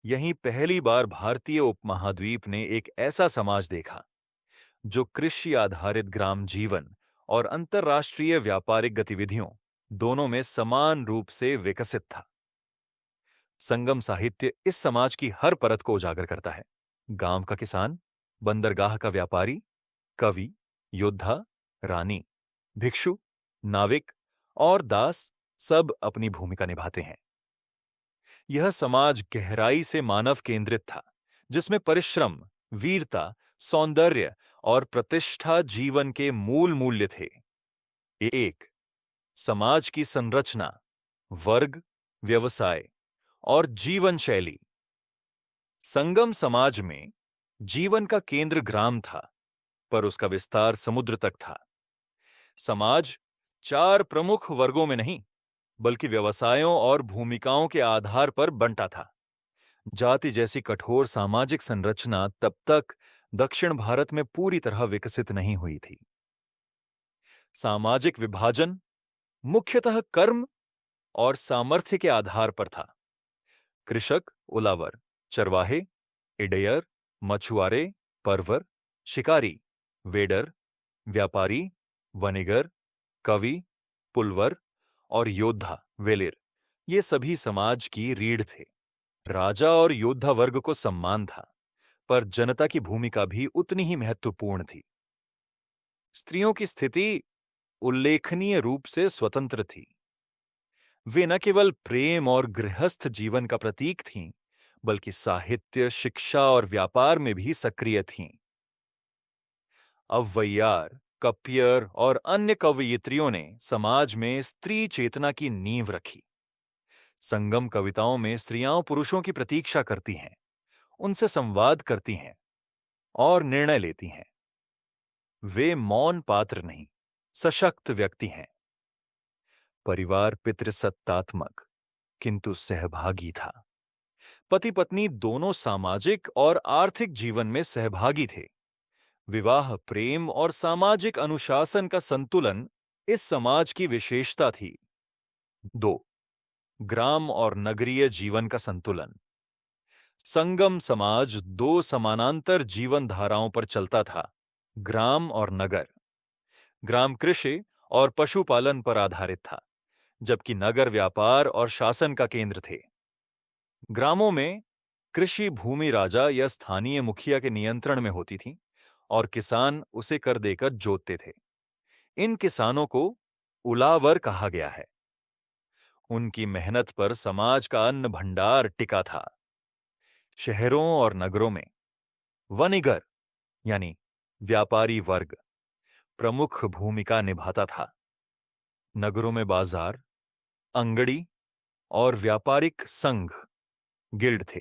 यहीं पहली बार भारतीय उपमहाद्वीप ने एक ऐसा समाज देखा जो कृषि आधारित ग्राम जीवन और अंतर्राष्ट्रीय व्यापारिक गतिविधियों दोनों में समान रूप से विकसित था। संगम साहित्य इस समाज की हर परत को उजागर करता है। गांव का किसान, बंदरगाह का व्यापारी, कवि, योद्धा, रानी, भिक्षु, नाविक और दास सब अपनी भूमिका निभाते हैं। यह समाज गहराई से मानव केंद्रित था, जिसमें परिश्रम, वीरता, सौंदर्य और प्रतिष्ठा जीवन के मूल मूल्य थे। 1. समाज की संरचना, वर्ग, व्यवसाय और जीवन शैली। संगम समाज में जीवन का केंद्र ग्राम था, पर उसका विस्तार समुद्र तक था। समाज 4 प्रमुख वर्गों में नहीं, बल्कि व्यवसायों और भूमिकाओं के आधार पर बंटा था। जाति जैसी कठोर सामाजिक संरचना तब तक दक्षिण भारत में पूरी तरह विकसित नहीं हुई थी। सामाजिक विभाजन मुख्यतः कर्म और सामर्थ्य के आधार पर था। कृषक, उलावर, चरवाहे, इडेयर, मछुआरे, परवर, शिकारी, वेडर, व्यापारी, वनिगर, कवि, पुलवर और योद्धा, वेलिर, ये सभी समाज की रीढ़ थे। राजा और योद्धा वर्ग को सम्मान था, पर जनता की भूमिका भी उतनी ही महत्वपूर्ण थी। स्त्रियों की स्थिति उल्लेखनीय रूप से स्वतंत्र थी। वे न केवल प्रेम और गृहस्थ जीवन का प्रतीक थीं, बल्कि साहित्य, शिक्षा और व्यापार में भी सक्रिय थीं। अव्वैयार, कपियर और अन्य कवयित्रियों ने समाज में स्त्री चेतना की नींव रखी। संगम कविताओं में स्त्रियां पुरुषों की प्रतीक्षा करती हैं, उनसे संवाद करती हैं और निर्णय लेती हैं। वे मौन पात्र नहीं, सशक्त व्यक्ति हैं। परिवार पितृसत्तात्मक किंतु सहभागी था। पति पत्नी दोनों सामाजिक और आर्थिक जीवन में सहभागी थे। विवाह, प्रेम और सामाजिक अनुशासन का संतुलन इस समाज की विशेषता थी। 2. ग्राम और नगरीय जीवन का संतुलन। संगम समाज दो समानांतर जीवन धाराओं पर चलता था, ग्राम और नगर। ग्राम कृषि और पशुपालन पर आधारित था, जबकि नगर व्यापार और शासन का केंद्र थे। ग्रामों में कृषि भूमि राजा या स्थानीय मुखिया के नियंत्रण में होती थी और किसान उसे कर देकर जोतते थे। इन किसानों को उलावर कहा गया है। उनकी मेहनत पर समाज का अन्न भंडार टिका था। शहरों और नगरों में वनिगर यानी व्यापारी वर्ग प्रमुख भूमिका निभाता था। नगरों में बाजार, अंगड़ी और व्यापारिक संघ, गिल्ड थे,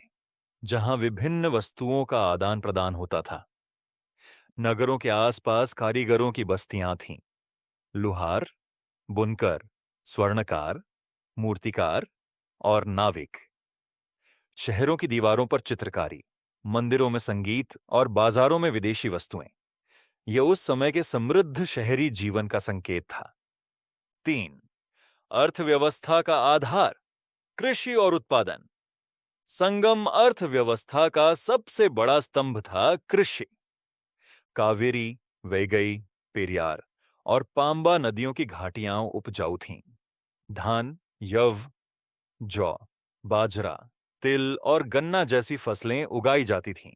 जहां विभिन्न वस्तुओं का आदान प्रदान होता था। नगरों के आसपास कारीगरों की बस्तियां थीं। लुहार, बुनकर, स्वर्णकार, मूर्तिकार और नाविक। शहरों की दीवारों पर चित्रकारी, मंदिरों में संगीत और बाजारों में विदेशी वस्तुएं। यह उस समय के समृद्ध शहरी जीवन का संकेत था। 3. अर्थव्यवस्था का आधार, कृषि और उत्पादन। संगम अर्थव्यवस्था का सबसे बड़ा स्तंभ था कृषि। कावेरी, वैगई, पेरियार और पांबा नदियों की घाटियां उपजाऊ थीं। धान, यव, जौ, बाजरा, तिल और गन्ना जैसी फसलें उगाई जाती थीं।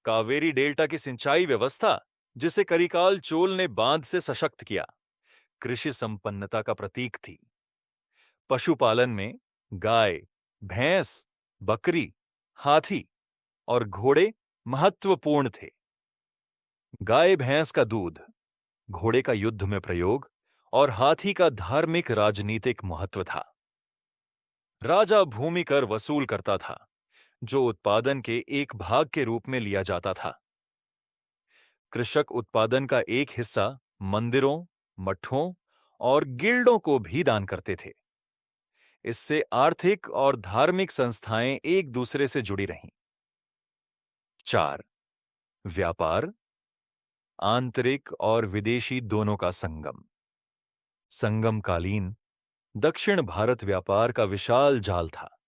कावेरी डेल्टा की सिंचाई व्यवस्था, जिसे करिकाल चोल ने बांध से सशक्त किया, कृषि संपन्नता का प्रतीक थी। पशुपालन में गाय, भैंस, बकरी, हाथी और घोड़े महत्वपूर्ण थे। गाय भैंस का दूध, घोड़े का युद्ध में प्रयोग और हाथी का धार्मिक राजनीतिक महत्व था। राजा भूमि कर वसूल करता था, जो उत्पादन के एक भाग के रूप में लिया जाता था। कृषक उत्पादन का एक हिस्सा मंदिरों, मठों और गिल्डों को भी दान करते थे। इससे आर्थिक और धार्मिक संस्थाएं एक दूसरे से जुड़ी रहीं। 4. व्यापार, आंतरिक और विदेशी दोनों का संगम। संगमकालीन दक्षिण भारत व्यापार का विशाल जाल था।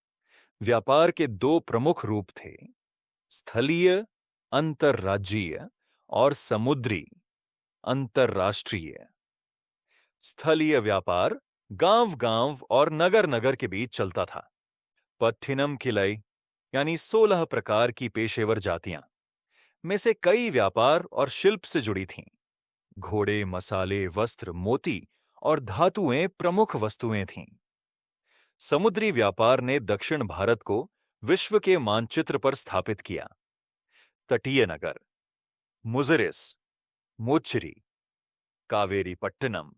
व्यापार के दो प्रमुख रूप थे, स्थलीय अंतर्राज्यीय और समुद्री अंतर्राष्ट्रीय। स्थलीय व्यापार गांव-गांव और नगर-नगर के बीच चलता था। पट्टिनम किलई यानी 16 प्रकार की पेशेवर जातियां में से कई व्यापार और शिल्प से जुड़ी थीं। घोड़े, मसाले, वस्त्र, मोती और धातुएं प्रमुख वस्तुएं थीं। समुद्री व्यापार ने दक्षिण भारत को विश्व के मानचित्र पर स्थापित किया। तटीय नगर मुजिरिस, मोच्चिरी, कावेरीपट्टनम,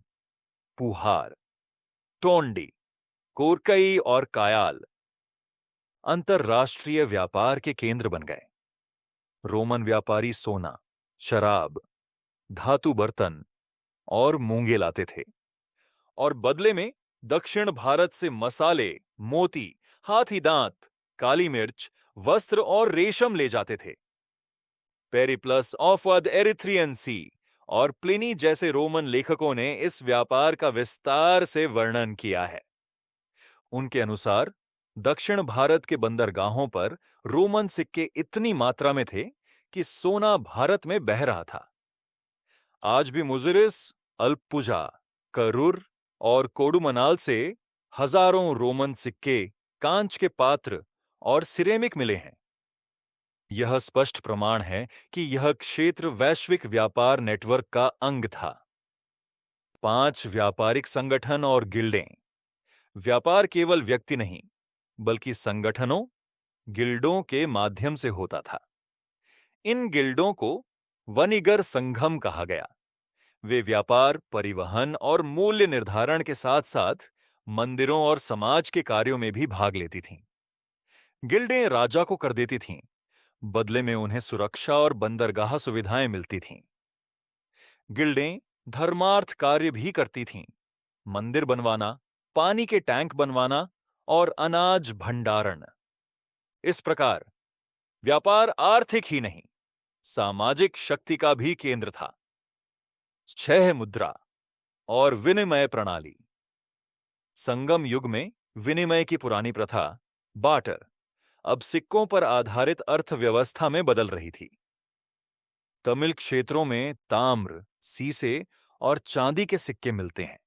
पुहार, टोंडी, कोरकई और कायाल अंतर्राष्ट्रीय व्यापार के केंद्र बन गए। रोमन व्यापारी सोना, शराब, धातु बर्तन और मूंगे लाते थे और बदले में दक्षिण भारत से मसाले, मोती, हाथी दांत, काली मिर्च, वस्त्र और रेशम ले जाते थे। पेरिप्लस ऑफ द एरिथ्रियन सी और प्लिनी जैसे रोमन लेखकों ने इस व्यापार का विस्तार से वर्णन किया है। उनके अनुसार दक्षिण भारत के बंदरगाहों पर रोमन सिक्के इतनी मात्रा में थे कि सोना भारत में बह रहा था। आज भी मुजिरिस, अल्पुजा, करूर और कोडुमनाल से हजारों रोमन सिक्के, कांच के पात्र और सिरेमिक मिले हैं। यह स्पष्ट प्रमाण है कि यह क्षेत्र वैश्विक व्यापार नेटवर्क का अंग था। 5 व्यापारिक संगठन और गिल्डें। व्यापार केवल व्यक्ति नहीं, बल्कि संगठनों, गिल्डों के माध्यम से होता था। इन गिल्डों को वनिगर संघम कहा गया। वे व्यापार, परिवहन और मूल्य निर्धारण के साथ-साथ मंदिरों और समाज के कार्यों में भी भाग लेती थीं। गिल्डें राजा को कर देती थीं, बदले में उन्हें सुरक्षा और बंदरगाह सुविधाएं मिलती थीं। गिल्डें धर्मार्थ कार्य भी करती थीं, मंदिर बनवाना, पानी के टैंक बनवाना और अनाज भंडारण। इस प्रकार व्यापार आर्थिक ही नहीं, सामाजिक शक्ति का भी केंद्र था। 6 मुद्रा और विनिमय प्रणाली। संगम युग में विनिमय की पुरानी प्रथा, बार्टर, अब सिक्कों पर आधारित अर्थव्यवस्था में बदल रही थी। तमिल क्षेत्रों में ताम्र, सीसे और चांदी के सिक्के मिलते हैं,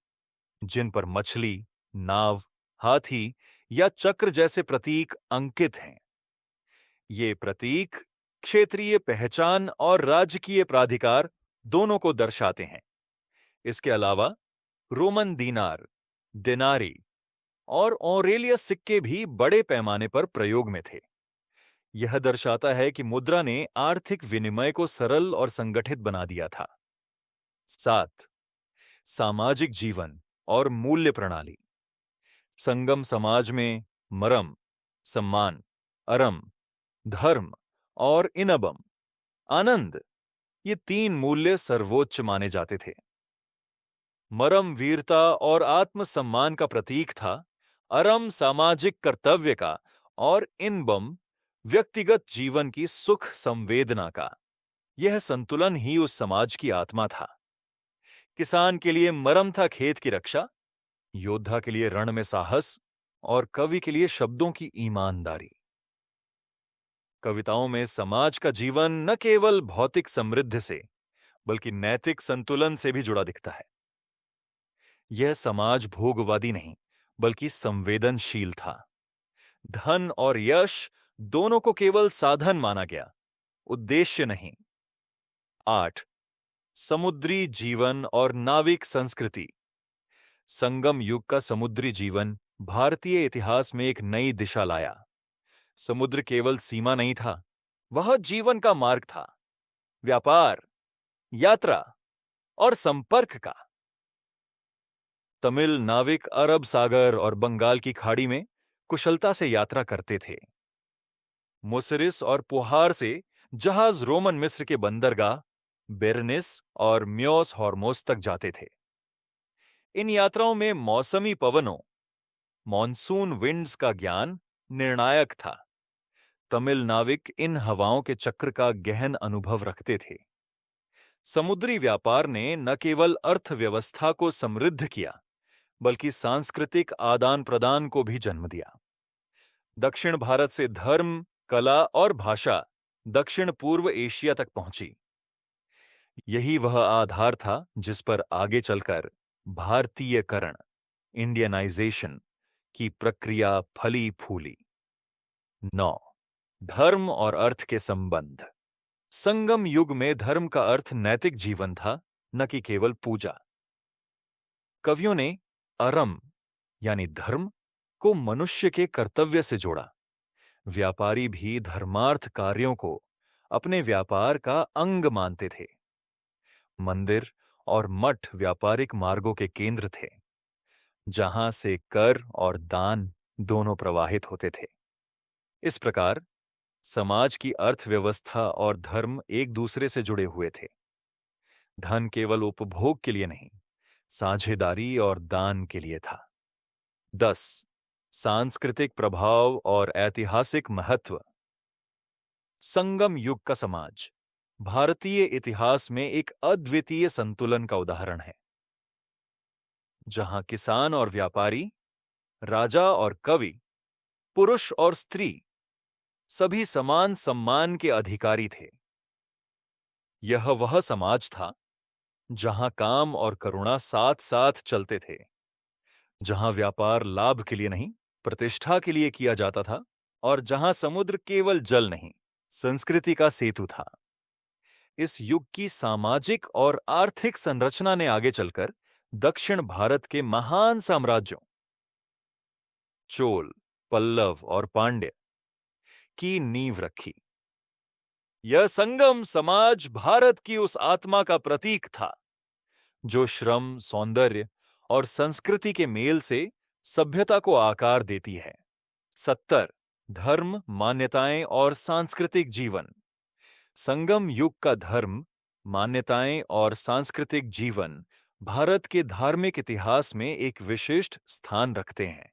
जिन पर मछली, नाव, हाथी या चक्र जैसे प्रतीक अंकित हैं। ये प्रतीक क्षेत्रीय पहचान और राजकीय प्राधिकार दोनों को दर्शाते हैं। इसके अलावा रोमन दीनार, डेनारी और ऑरेलियस सिक्के भी बड़े पैमाने पर प्रयोग में थे। यह दर्शाता है कि मुद्रा ने आर्थिक विनिमय को सरल और संगठित बना दिया था। 7. सामाजिक जीवन और मूल्य प्रणाली। संगम समाज में मरम, सम्मान, अरम, धर्म और इनबम, आनंद, ये 3 मूल्य सर्वोच्च माने जाते थे। मरम वीरता और आत्मसम्मान का प्रतीक था, अरम सामाजिक कर्तव्य का और इनबम व्यक्तिगत जीवन की सुख संवेदना का। यह संतुलन ही उस समाज की आत्मा था। किसान के लिए मरम था खेत की रक्षा, योद्धा के लिए रण में साहस और कवि के लिए शब्दों की ईमानदारी। कविताओं में समाज का जीवन न केवल भौतिक समृद्धि से, बल्कि नैतिक संतुलन से भी जुड़ा दिखता है। यह समाज भोगवादी नहीं, बल्कि संवेदनशील था। धन और यश दोनों को केवल साधन माना गया, उद्देश्य नहीं। 8. समुद्री जीवन और नाविक संस्कृति। संगम युग का समुद्री जीवन भारतीय इतिहास में एक नई दिशा लाया। समुद्र केवल सीमा नहीं था, वह जीवन का मार्ग था, व्यापार, यात्रा और संपर्क का। तमिल नाविक अरब सागर और बंगाल की खाड़ी में कुशलता से यात्रा करते थे। मुसिरिस और पुहार से जहाज रोमन मिस्र के बंदरगाह बेरनिस और म्योस हॉर्मोस तक जाते थे। इन यात्राओं में मौसमी पवनों, मॉनसून विंड्स का ज्ञान निर्णायक था। तमिल नाविक इन हवाओं के चक्र का गहन अनुभव रखते थे। समुद्री व्यापार ने न केवल अर्थव्यवस्था को समृद्ध किया, बल्कि सांस्कृतिक आदान प्रदान को भी जन्म दिया। दक्षिण भारत से धर्म, कला और भाषा दक्षिण पूर्व एशिया तक पहुंची। यही वह आधार था जिस पर आगे चलकर भारतीयकरण, इंडियनाइजेशन की प्रक्रिया फली फूली। 9. धर्म और अर्थ के संबंध। संगम युग में धर्म का अर्थ नैतिक जीवन था, न कि केवल पूजा। कवियों ने अरम यानी धर्म को मनुष्य के कर्तव्य से जोड़ा। व्यापारी भी धर्मार्थ कार्यों को अपने व्यापार का अंग मानते थे। मंदिर और मठ व्यापारिक मार्गों के केंद्र थे, जहां से कर और दान दोनों प्रवाहित होते थे। इस प्रकार समाज की अर्थव्यवस्था और धर्म एक दूसरे से जुड़े हुए थे। धन केवल उपभोग के लिए नहीं, साझेदारी और दान के लिए था। 10. सांस्कृतिक प्रभाव और ऐतिहासिक महत्व। संगम युग का समाज भारतीय इतिहास में एक अद्वितीय संतुलन का उदाहरण है, जहां किसान और व्यापारी, राजा और कवि, पुरुष और स्त्री सभी समान सम्मान के अधिकारी थे। यह वह समाज था जहां काम और करुणा साथ साथ चलते थे, जहां व्यापार लाभ के लिए नहीं, प्रतिष्ठा के लिए किया जाता था, और जहां समुद्र केवल जल नहीं, संस्कृति का सेतु था। इस युग की सामाजिक और आर्थिक संरचना ने आगे चलकर दक्षिण भारत के महान साम्राज्यों चोल, पल्लव और पांड्य की नींव रखी। यह संगम समाज भारत की उस आत्मा का प्रतीक था जो श्रम, सौंदर्य और संस्कृति के मेल से सभ्यता को आकार देती है। 70 धर्म, मान्यताएं और सांस्कृतिक जीवन। संगम युग का धर्म, मान्यताएं और सांस्कृतिक जीवन भारत के धार्मिक इतिहास में एक विशिष्ट स्थान रखते हैं।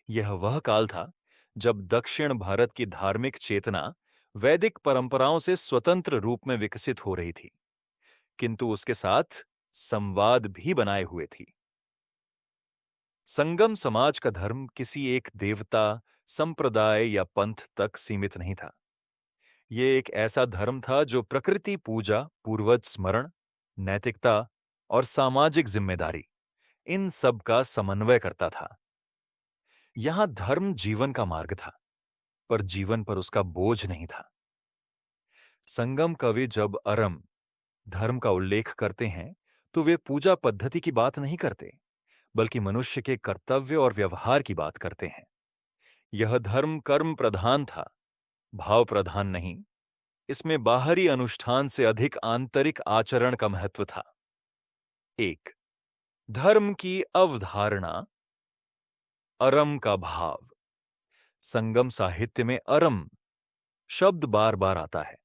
यह वह काल था जब दक्षिण भारत की धार्मिक चेतना वैदिक परंपराओं से स्वतंत्र रूप में विकसित हो रही थी, किंतु उसके साथ संवाद भी बनाए हुए थी। संगम समाज का धर्म किसी एक देवता, संप्रदाय या पंथ तक सीमित नहीं था। यह एक ऐसा धर्म था जो प्रकृति पूजा, पूर्वज स्मरण, नैतिकता और सामाजिक जिम्मेदारी, इन सब का समन्वय करता था। यहां धर्म जीवन का मार्ग था, पर जीवन पर उसका बोझ नहीं था। संगम कवि जब अरम धर्म का उल्लेख करते हैं तो वे पूजा पद्धति की बात नहीं करते, बल्कि मनुष्य के कर्तव्य और व्यवहार की बात करते हैं। यह धर्म कर्म प्रधान था, भाव प्रधान नहीं। इसमें बाहरी अनुष्ठान से अधिक आंतरिक आचरण का महत्व था। 1. धर्म की अवधारणा। अरम का भाव। संगम साहित्य में अरम शब्द बार बार आता है।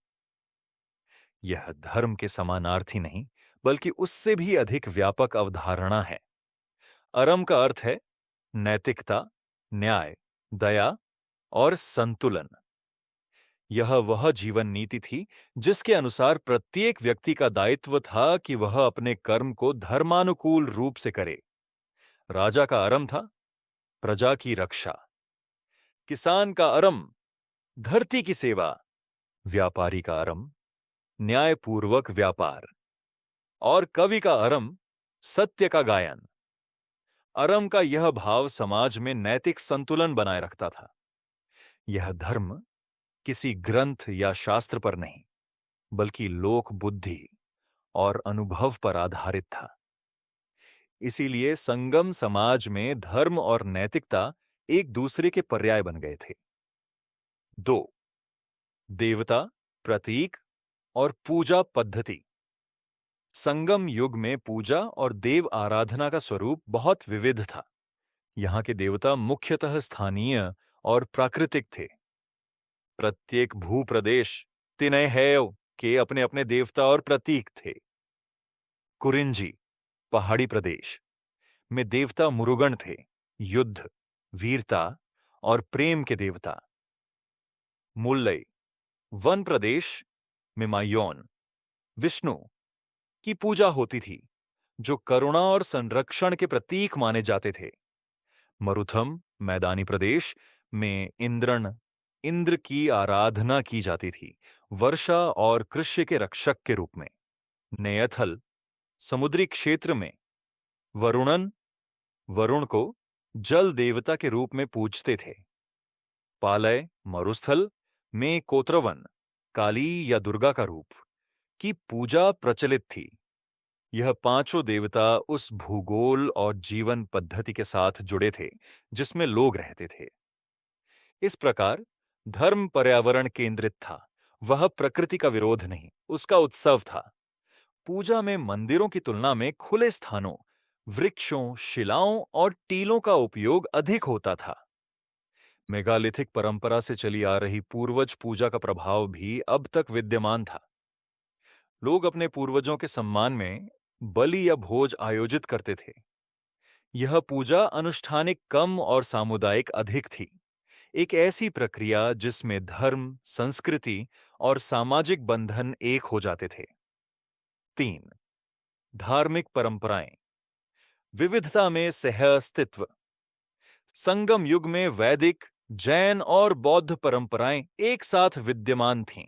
यह धर्म के समानार्थी नहीं, बल्कि उससे भी अधिक व्यापक अवधारणा है। अरम का अर्थ है नैतिकता, न्याय, दया और संतुलन। यह वह जीवन नीति थी जिसके अनुसार प्रत्येक व्यक्ति का दायित्व था कि वह अपने कर्म को धर्मानुकूल रूप से करे। राजा का अरम था प्रजा की रक्षा, किसान का अरम धरती की सेवा, व्यापारी का अरम न्यायपूर्वक व्यापार, और कवि का अरम सत्य का गायन। अरम का यह भाव समाज में नैतिक संतुलन बनाए रखता था। यह धर्म किसी ग्रंथ या शास्त्र पर नहीं, बल्कि लोक बुद्धि और अनुभव पर आधारित था। इसीलिए संगम समाज में धर्म और नैतिकता एक दूसरे के पर्याय बन गए थे। 2. देवता, प्रतीक और पूजा पद्धति। संगम युग में पूजा और देव आराधना का स्वरूप बहुत विविध था। यहां के देवता मुख्यतः स्थानीय और प्राकृतिक थे। प्रत्येक भूप्रदेश तिनैहेव के अपने अपने देवता और प्रतीक थे। कुरिंजी, पहाड़ी प्रदेश में देवता मुरुगन थे, युद्ध, वीरता और प्रेम के देवता। मुल्लई, वन प्रदेश में मायोन, विष्णु की पूजा होती थी, जो करुणा और संरक्षण के प्रतीक माने जाते थे। मरुथम, मैदानी प्रदेश में इंद्र की आराधना की जाती थी, वर्षा और कृषि के रक्षक के रूप में। नेयथल, समुद्री क्षेत्र में वरुण को जल देवता के रूप में पूजते थे। पालय, मरुस्थल में कोत्रवन, काली या दुर्गा का रूप की पूजा प्रचलित थी। यह पांचों देवता उस भूगोल और जीवन पद्धति के साथ जुड़े थे जिसमें लोग रहते थे। इस प्रकार धर्म पर्यावरण केंद्रित था, वह प्रकृति का विरोध नहीं, उसका उत्सव था। पूजा में मंदिरों की तुलना में खुले स्थानों, वृक्षों, शिलाओं और टीलों का उपयोग अधिक होता था। मेगालिथिक परंपरा से चली आ रही पूर्वज पूजा का प्रभाव भी अब तक विद्यमान था। लोग अपने पूर्वजों के सम्मान में बलि या भोज आयोजित करते थे। यह पूजा अनुष्ठानिक कम और सामुदायिक अधिक थी। एक ऐसी प्रक्रिया जिसमें धर्म, संस्कृति और सामाजिक बंधन एक हो जाते थे। 3. धार्मिक परंपराएं। विविधता में सह अस्तित्व। संगम युग में वैदिक, जैन और बौद्ध परंपराएं एक साथ विद्यमान थीं।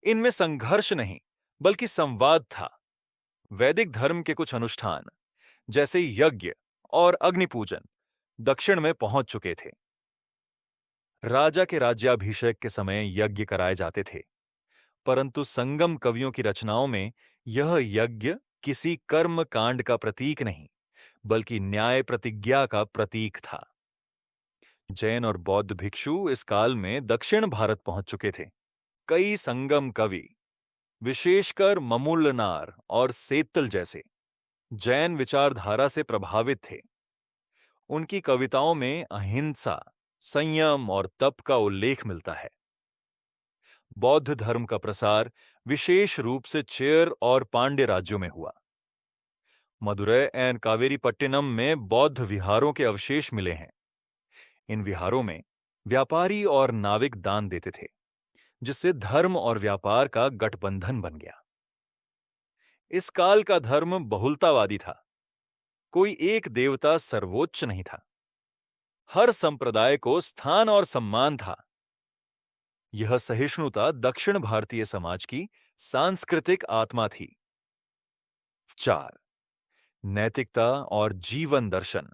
इनमें संघर्ष नहीं, बल्कि संवाद था। वैदिक धर्म के कुछ अनुष्ठान, जैसे यज्ञ और अग्नि पूजन, दक्षिण में पहुंच चुके थे। राजा के राज्याभिषेक के समय यज्ञ कराए जाते थे, परंतु संगम कवियों की रचनाओं में यह यज्ञ किसी कर्म कांड का प्रतीक नहीं, बल्कि न्याय प्रतिज्ञा का प्रतीक था। जैन और बौद्ध भिक्षु इस काल में दक्षिण भारत पहुंच चुके थे। कई संगम कवि, विशेषकर ममुल्लनार और सेत्तल जैसे, जैन विचारधारा से प्रभावित थे। उनकी कविताओं में अहिंसा, संयम और तप का उल्लेख मिलता है। बौद्ध धर्म का प्रसार विशेष रूप से चेर और पांड्य राज्यों में हुआ। मदुरै एवं कावेरीपट्टिनम में बौद्ध विहारों के अवशेष मिले हैं। इन विहारों में व्यापारी और नाविक दान देते थे, जिससे धर्म और व्यापार का गठबंधन बन गया। इस काल का धर्म बहुलतावादी था। कोई एक देवता सर्वोच्च नहीं था। हर संप्रदाय को स्थान और सम्मान था। यह सहिष्णुता दक्षिण भारतीय समाज की सांस्कृतिक आत्मा थी। 4. नैतिकता और जीवन दर्शन।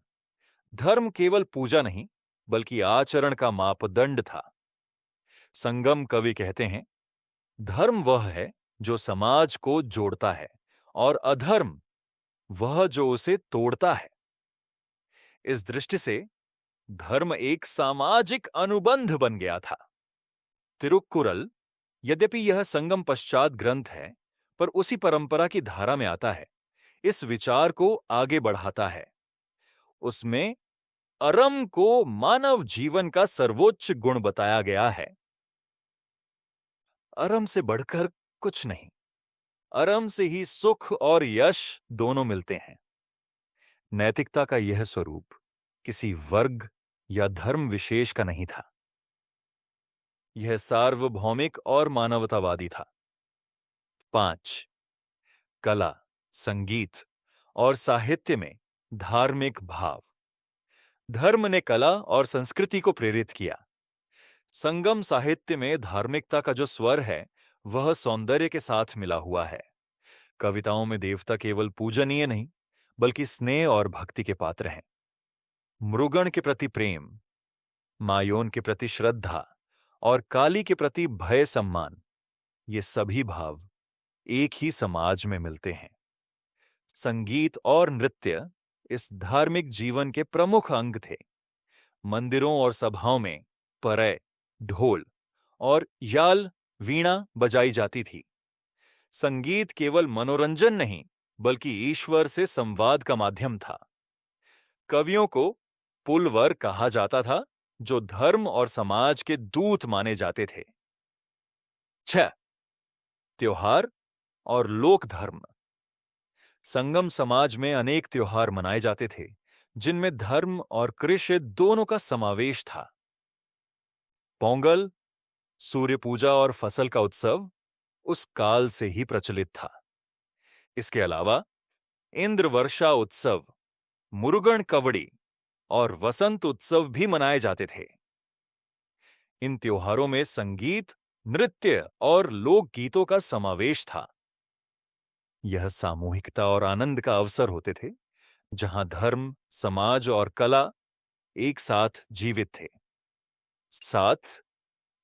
धर्म केवल पूजा नहीं, बल्कि आचरण का मापदंड था। संगम कवि कहते हैं, धर्म वह है जो समाज को जोड़ता है और अधर्म वह जो उसे तोड़ता है। इस दृष्टि से धर्म एक सामाजिक अनुबंध बन गया था। तिरुक्कुरल, यद्यपि यह संगम पश्चात ग्रंथ है, पर उसी परंपरा की धारा में आता है, इस विचार को आगे बढ़ाता है। उसमें अरम को मानव जीवन का सर्वोच्च गुण बताया गया है। अरम से बढ़कर कुछ नहीं। अरम से ही सुख और यश दोनों मिलते हैं। नैतिकता का यह स्वरूप किसी वर्ग या धर्म विशेष का नहीं था। यह सार्वभौमिक और मानवतावादी था। 5. कला, संगीत और साहित्य में धार्मिक भाव। धर्म ने कला और संस्कृति को प्रेरित किया। संगम साहित्य में धार्मिकता का जो स्वर है, वह सौंदर्य के साथ मिला हुआ है। कविताओं में देवता केवल पूजनीय नहीं, बल्कि स्नेह और भक्ति के पात्र हैं। मृगण के प्रति प्रेम, मायोन के प्रति श्रद्धा और काली के प्रति भय सम्मान, ये सभी भाव एक ही समाज में मिलते हैं। संगीत और नृत्य इस धार्मिक जीवन के प्रमुख अंग थे। मंदिरों और सभाओं में परय, ढोल और याल, वीणा बजाई जाती थी। संगीत केवल मनोरंजन नहीं, बल्कि ईश्वर से संवाद का माध्यम था। कवियों को पुलवर कहा जाता था, जो धर्म और समाज के दूत माने जाते थे। 6. त्योहार और लोक धर्म। संगम समाज में अनेक त्योहार मनाए जाते थे, जिनमें धर्म और कृषि दोनों का समावेश था। पोंगल, सूर्य पूजा और फसल का उत्सव उस काल से ही प्रचलित था। इसके अलावा इंद्र वर्षा उत्सव, मुरुगन कवड़ी और वसंत उत्सव भी मनाए जाते थे। इन त्योहारों में संगीत, नृत्य और लोकगीतों का समावेश था। यह सामूहिकता और आनंद का अवसर होते थे, जहां धर्म, समाज और कला एक साथ जीवित थे। 7.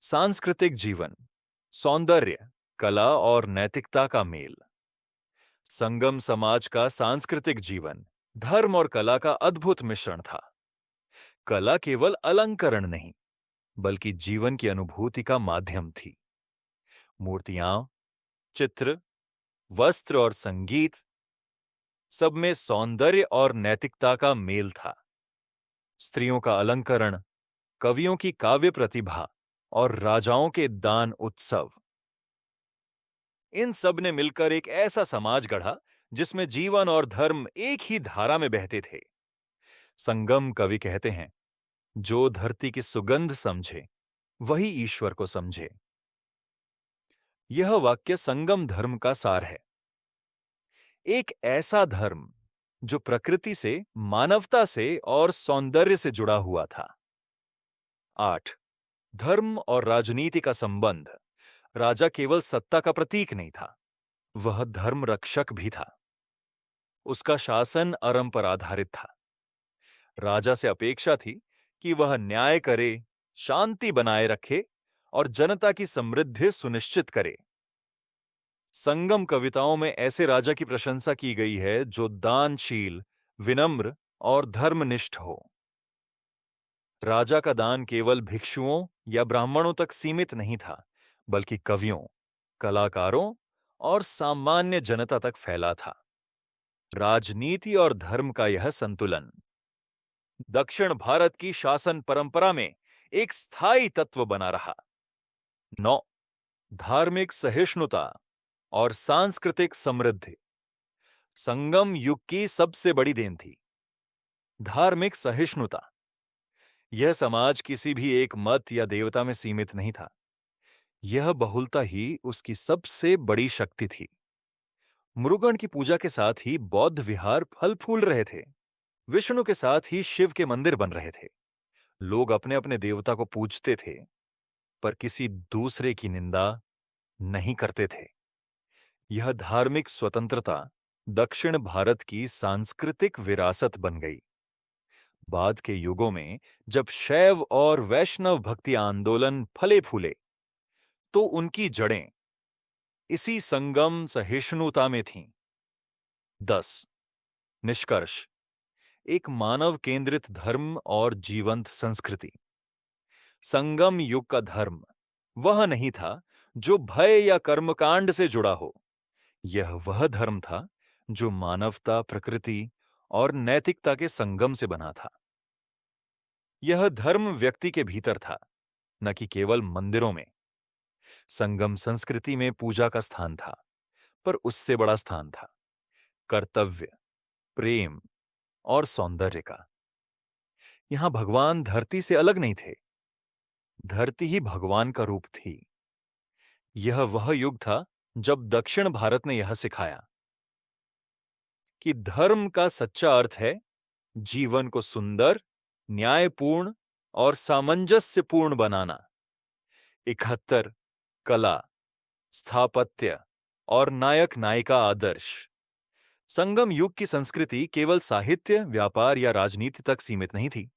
सांस्कृतिक जीवन, सौंदर्य, कला और नैतिकता का मेल। संगम समाज का सांस्कृतिक जीवन धर्म और कला का अद्भुत मिश्रण था। कला केवल अलंकरण नहीं, बल्कि जीवन की अनुभूति का माध्यम थी। मूर्तियां, चित्र, वस्त्र और संगीत, सब में सौंदर्य और नैतिकता का मेल था। स्त्रियों का अलंकरण, कवियों की काव्य प्रतिभा और राजाओं के दान उत्सव, इन सब ने मिलकर एक ऐसा समाज गढ़ा जिसमें जीवन और धर्म एक ही धारा में बहते थे। संगम कवि कहते हैं, जो धरती की सुगंध समझे वही ईश्वर को समझे। यह वाक्य संगम धर्म का सार है। एक ऐसा धर्म जो प्रकृति से, मानवता से और सौंदर्य से जुड़ा हुआ था। 8. धर्म और राजनीति का संबंध। राजा केवल सत्ता का प्रतीक नहीं था, वह धर्म रक्षक भी था। उसका शासन अरम पर आधारित था। राजा से अपेक्षा थी कि वह न्याय करे, शांति बनाए रखे और जनता की समृद्धि सुनिश्चित करे। संगम कविताओं में ऐसे राजा की प्रशंसा की गई है जो दानशील, विनम्र और धर्मनिष्ठ हो। राजा का दान केवल भिक्षुओं या ब्राह्मणों तक सीमित नहीं था, बल्कि कवियों, कलाकारों और सामान्य जनता तक फैला था। राजनीति और धर्म का यह संतुलन दक्षिण भारत की शासन परंपरा में एक स्थायी तत्व बना रहा। 9. धार्मिक सहिष्णुता और सांस्कृतिक समृद्धि। संगम युग की सबसे बड़ी देन थी धार्मिक सहिष्णुता। यह समाज किसी भी एक मत या देवता में सीमित नहीं था। यह बहुलता ही उसकी सबसे बड़ी शक्ति थी। मुरुगन की पूजा के साथ ही बौद्ध विहार फल फूल रहे थे। विष्णु के साथ ही शिव के मंदिर बन रहे थे। लोग अपने अपने देवता को पूजते थे, पर किसी दूसरे की निंदा नहीं करते थे। यह धार्मिक स्वतंत्रता दक्षिण भारत की सांस्कृतिक विरासत बन गई। बाद के युगों में जब शैव और वैष्णव भक्ति आंदोलन फले फूले, तो उनकी जड़ें इसी संगम सहिष्णुता में थीं। 10. निष्कर्ष। एक मानव केंद्रित धर्म और जीवंत संस्कृति। संगम युग का धर्म वह नहीं था जो भय या कर्मकांड से जुड़ा हो। यह वह धर्म था जो मानवता, प्रकृति और नैतिकता के संगम से बना था। यह धर्म व्यक्ति के भीतर था, न कि केवल मंदिरों में। संगम संस्कृति में पूजा का स्थान था, पर उससे बड़ा स्थान था कर्तव्य, प्रेम और सौंदर्य का। यहां भगवान धरती से अलग नहीं थे, धरती ही भगवान का रूप थी। यह वह युग था जब दक्षिण भारत ने यह सिखाया कि धर्म का सच्चा अर्थ है जीवन को सुंदर, न्यायपूर्ण और सामंजस्यपूर्ण बनाना। 71. कला, स्थापत्य और नायक नायिका आदर्श। संगम युग की संस्कृति केवल साहित्य, व्यापार या राजनीति तक सीमित नहीं थी।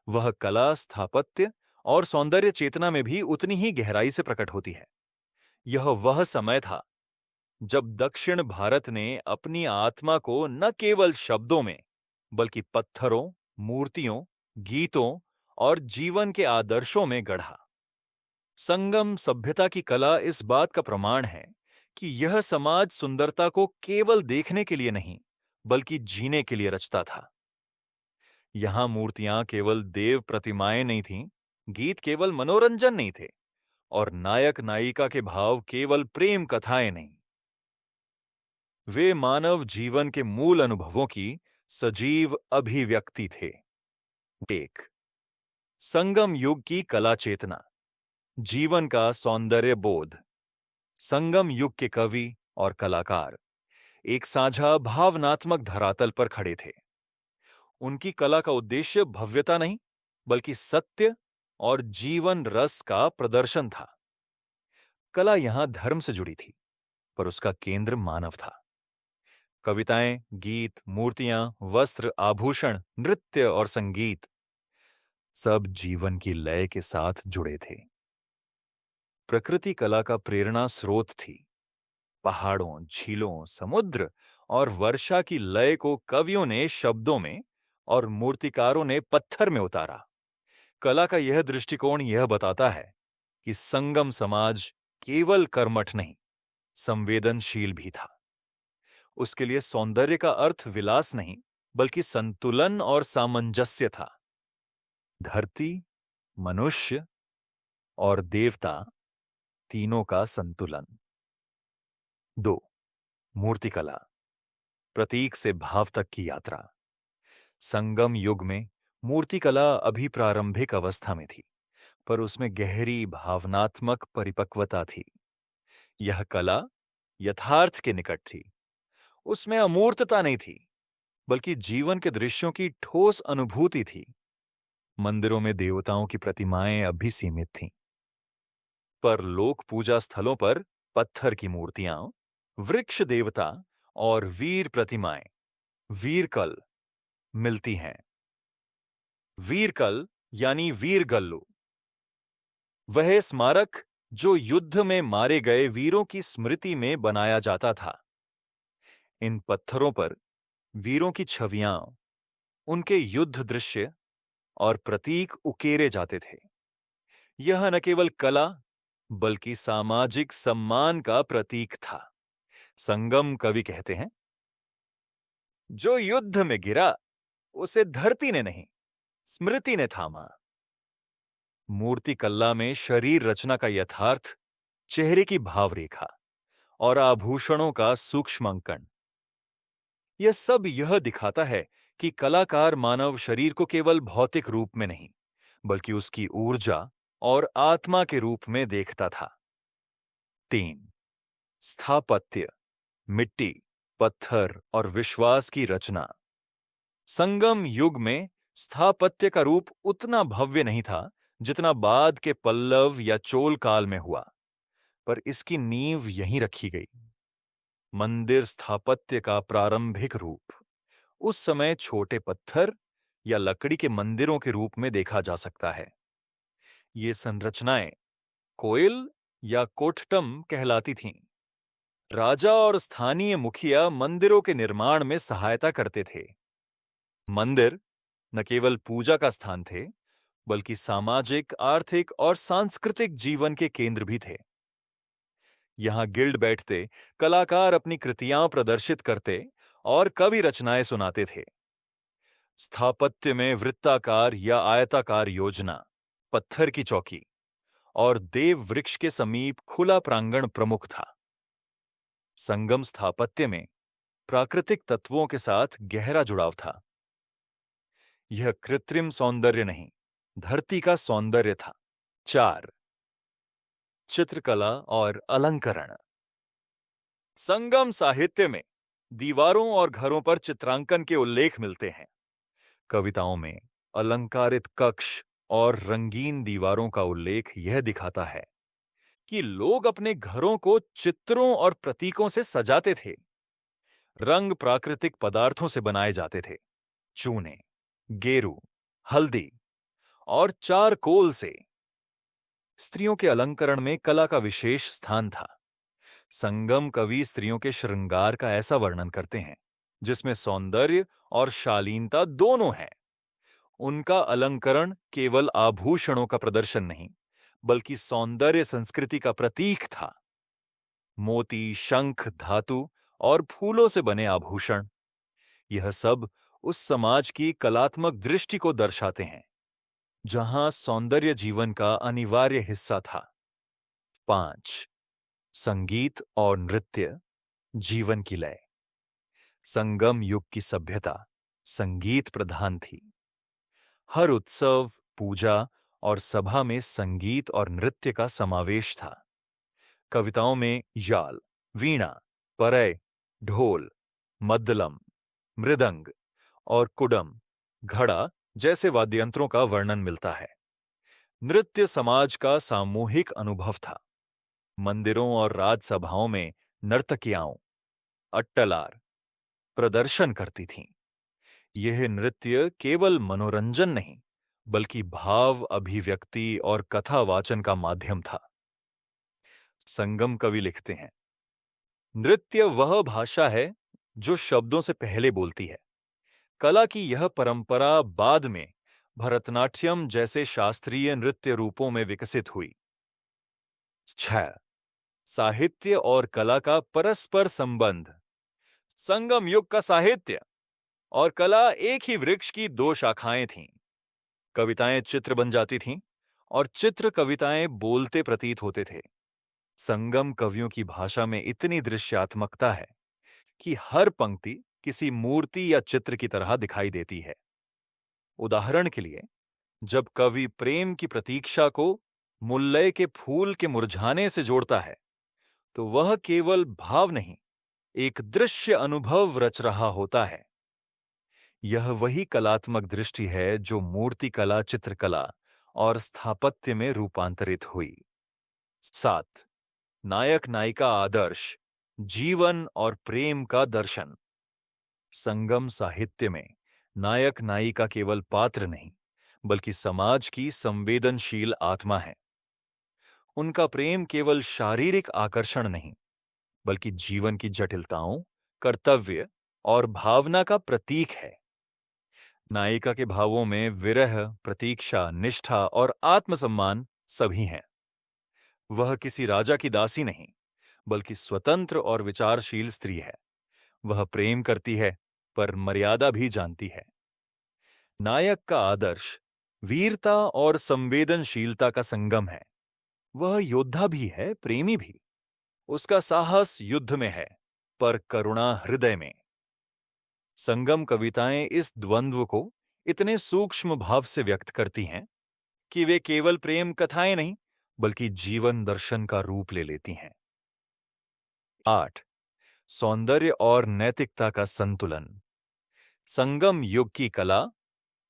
वह कला, स्थापत्य और सौंदर्य चेतना में भी उतनी ही गहराई से प्रकट होती है। यह वह समय था जब दक्षिण भारत ने अपनी आत्मा को न केवल शब्दों में, बल्कि पत्थरों, मूर्तियों, गीतों और जीवन के आदर्शों में गढ़ा। संगम सभ्यता की कला इस बात का प्रमाण है कि यह समाज सुंदरता को केवल देखने के लिए नहीं, बल्कि जीने के लिए रचता था। यहां मूर्तियां केवल देव प्रतिमाएं नहीं थीं, गीत केवल मनोरंजन नहीं थे, और नायक नायिका के भाव केवल प्रेम कथाएं नहीं। वे मानव जीवन के मूल अनुभवों की सजीव अभिव्यक्ति थे। 1. संगम युग की कला चेतना, जीवन का सौंदर्य बोध। संगम युग के कवि और कलाकार एक साझा भावनात्मक धरातल पर खड़े थे। उनकी कला का उद्देश्य भव्यता नहीं, बल्कि सत्य और जीवन रस का प्रदर्शन था। कला यहां धर्म से जुड़ी थी, पर उसका केंद्र मानव था। कविताएं, गीत, मूर्तियां, वस्त्र, आभूषण, नृत्य और संगीत सब जीवन की लय के साथ जुड़े थे। प्रकृति कला का प्रेरणा स्रोत थी। पहाड़ों, झीलों, समुद्र और वर्षा की लय को कवियों ने शब्दों में और मूर्तिकारों ने पत्थर में उतारा। कला का यह दृष्टिकोण यह बताता है कि संगम समाज केवल कर्मठ नहीं, संवेदनशील भी था। उसके लिए सौंदर्य का अर्थ विलास नहीं, बल्कि संतुलन और सामंजस्य था। धरती, मनुष्य और देवता तीनों का संतुलन। 2. मूर्तिकला, प्रतीक से भाव तक की यात्रा। संगम युग में मूर्तिकला अभी प्रारंभिक अवस्था में थी, पर उसमें गहरी भावनात्मक परिपक्वता थी। यह कला यथार्थ के निकट थी। उसमें अमूर्तता नहीं थी, बल्कि जीवन के दृश्यों की ठोस अनुभूति थी। मंदिरों में देवताओं की प्रतिमाएं अब भी सीमित थीं, पर लोक पूजा स्थलों पर पत्थर की मूर्तियां, वृक्ष देवता और वीर प्रतिमाएं, वीरकल, मिलती हैं। वीरकल यानी वीरगल्लू, वह स्मारक जो युद्ध में मारे गए वीरों की स्मृति में बनाया जाता था। इन पत्थरों पर वीरों की छवियां, उनके युद्ध दृश्य और प्रतीक उकेरे जाते थे। यह न केवल कला, बल्कि सामाजिक सम्मान का प्रतीक था। संगम कवि कहते हैं, जो युद्ध में गिरा उसे धरती ने नहीं, स्मृति ने थामा। मूर्ति कला में शरीर रचना का यथार्थ, चेहरे की भावरेखा और आभूषणों का सूक्ष्म अंकन, यह सब यह दिखाता है कि कलाकार मानव शरीर को केवल भौतिक रूप में नहीं, बल्कि उसकी ऊर्जा और आत्मा के रूप में देखता था। 3. स्थापत्य, मिट्टी, पत्थर और विश्वास की रचना। संगम युग में स्थापत्य का रूप उतना भव्य नहीं था जितना बाद के पल्लव या चोल काल में हुआ, पर इसकी नींव यहीं रखी गई। मंदिर स्थापत्य का प्रारंभिक रूप उस समय छोटे पत्थर या लकड़ी के मंदिरों के रूप में देखा जा सकता है। ये संरचनाएं कोयल या कोठटम कहलाती थीं। राजा और स्थानीय मुखिया मंदिरों के निर्माण में सहायता करते थे। मंदिर न केवल पूजा का स्थान थे, बल्कि सामाजिक, आर्थिक और सांस्कृतिक जीवन के केंद्र भी थे। यहां गिल्ड बैठते, कलाकार अपनी कृतियां प्रदर्शित करते और कवि रचनाएं सुनाते थे। स्थापत्य में वृत्ताकार या आयताकार योजना, पत्थर की चौकी और देव वृक्ष के समीप खुला प्रांगण प्रमुख था। संगम स्थापत्य में प्राकृतिक तत्वों के साथ गहरा जुड़ाव था। यह कृत्रिम सौंदर्य नहीं, धरती का सौंदर्य था। 4. चित्रकला और अलंकरण। संगम साहित्य में दीवारों और घरों पर चित्रांकन के उल्लेख मिलते हैं। कविताओं में अलंकारित कक्ष और रंगीन दीवारों का उल्लेख यह दिखाता है कि लोग अपने घरों को चित्रों और प्रतीकों से सजाते थे। रंग प्राकृतिक पदार्थों से बनाए जाते थे, चूने, गेरू, हल्दी और चारकोल से। स्त्रियों के अलंकरण में कला का विशेष स्थान था। संगम कवि स्त्रियों के श्रृंगार का ऐसा वर्णन करते हैं जिसमें सौंदर्य और शालीनता दोनों हैं। उनका अलंकरण केवल आभूषणों का प्रदर्शन नहीं, बल्कि सौंदर्य संस्कृति का प्रतीक था। मोती, शंख, धातु और फूलों से बने आभूषण, यह सब उस समाज की कलात्मक दृष्टि को दर्शाते हैं जहां सौंदर्य जीवन का अनिवार्य हिस्सा था। 5. संगीत और नृत्य, जीवन की लय। संगम युग की सभ्यता संगीत प्रधान थी। हर उत्सव, पूजा और सभा में संगीत और नृत्य का समावेश था। कविताओं में याल, वीणा, परय, ढोल, मद्दलम, मृदंग और कुडम, घड़ा जैसे वाद्ययंत्रों का वर्णन मिलता है। नृत्य समाज का सामूहिक अनुभव था। मंदिरों और राजसभाओं में नर्तकियाओं, अट्टलार, प्रदर्शन करती थीं। यह नृत्य केवल मनोरंजन नहीं, बल्कि भाव अभिव्यक्ति और कथा वाचन का माध्यम था। संगम कवि लिखते हैं, नृत्य वह भाषा है जो शब्दों से पहले बोलती है। कला की यह परंपरा बाद में भरतनाट्यम जैसे शास्त्रीय नृत्य रूपों में विकसित हुई। 6. साहित्य और कला का परस्पर संबंध। संगम युग का साहित्य और कला एक ही वृक्ष की दो शाखाएं थीं। कविताएं चित्र बन जाती थीं और चित्र कविताएं बोलते प्रतीत होते थे। संगम कवियों की भाषा में इतनी दृश्यात्मकता है कि हर पंक्ति किसी मूर्ति या चित्र की तरह दिखाई देती है। उदाहरण के लिए, जब कवि प्रेम की प्रतीक्षा को मुल्लय के फूल के मुरझाने से जोड़ता है, तो वह केवल भाव नहीं, एक दृश्य अनुभव रच रहा होता है। यह वही कलात्मक दृष्टि है जो मूर्तिकला, चित्रकला और स्थापत्य में रूपांतरित हुई। 7. नायक नायिका आदर्श, जीवन और प्रेम का दर्शन। संगम साहित्य में नायक नायिका केवल पात्र नहीं, बल्कि समाज की संवेदनशील आत्मा है। उनका प्रेम केवल शारीरिक आकर्षण नहीं, बल्कि जीवन की जटिलताओं, कर्तव्य और भावना का प्रतीक है। नायिका के भावों में विरह, प्रतीक्षा, निष्ठा और आत्मसम्मान सभी हैं। वह किसी राजा की दासी नहीं, बल्कि स्वतंत्र और विचारशील स्त्री है। वह प्रेम करती है, पर मर्यादा भी जानती है। नायक का आदर्श वीरता और संवेदनशीलता का संगम है। वह योद्धा भी है, प्रेमी भी। उसका साहस युद्ध में है, पर करुणा हृदय में। संगम कविताएं इस द्वंद्व को इतने सूक्ष्म भाव से व्यक्त करती हैं कि वे केवल प्रेम कथाएं नहीं, बल्कि जीवन दर्शन का रूप ले लेती हैं। 8. सौंदर्य और नैतिकता का संतुलन। संगम युग की कला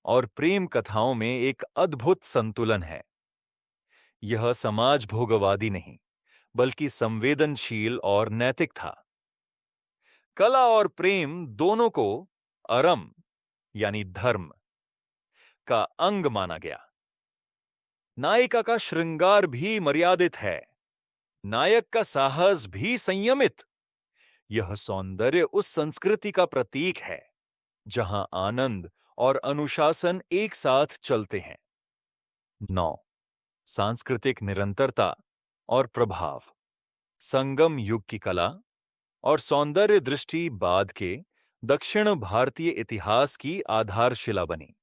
और प्रेम कथाओं में एक अद्भुत संतुलन है। यह समाज भोगवादी नहीं, बल्कि संवेदनशील और नैतिक था। कला और प्रेम दोनों को अरम यानी धर्म का अंग माना गया। नायिका का श्रृंगार भी मर्यादित है, नायक का साहस भी संयमित। यह सौंदर्य उस संस्कृति का प्रतीक है जहां आनंद और अनुशासन एक साथ चलते हैं। 9. सांस्कृतिक निरंतरता और प्रभाव। संगम युग की कला और सौंदर्य दृष्टि बाद के दक्षिण भारतीय इतिहास की आधारशिला बनी।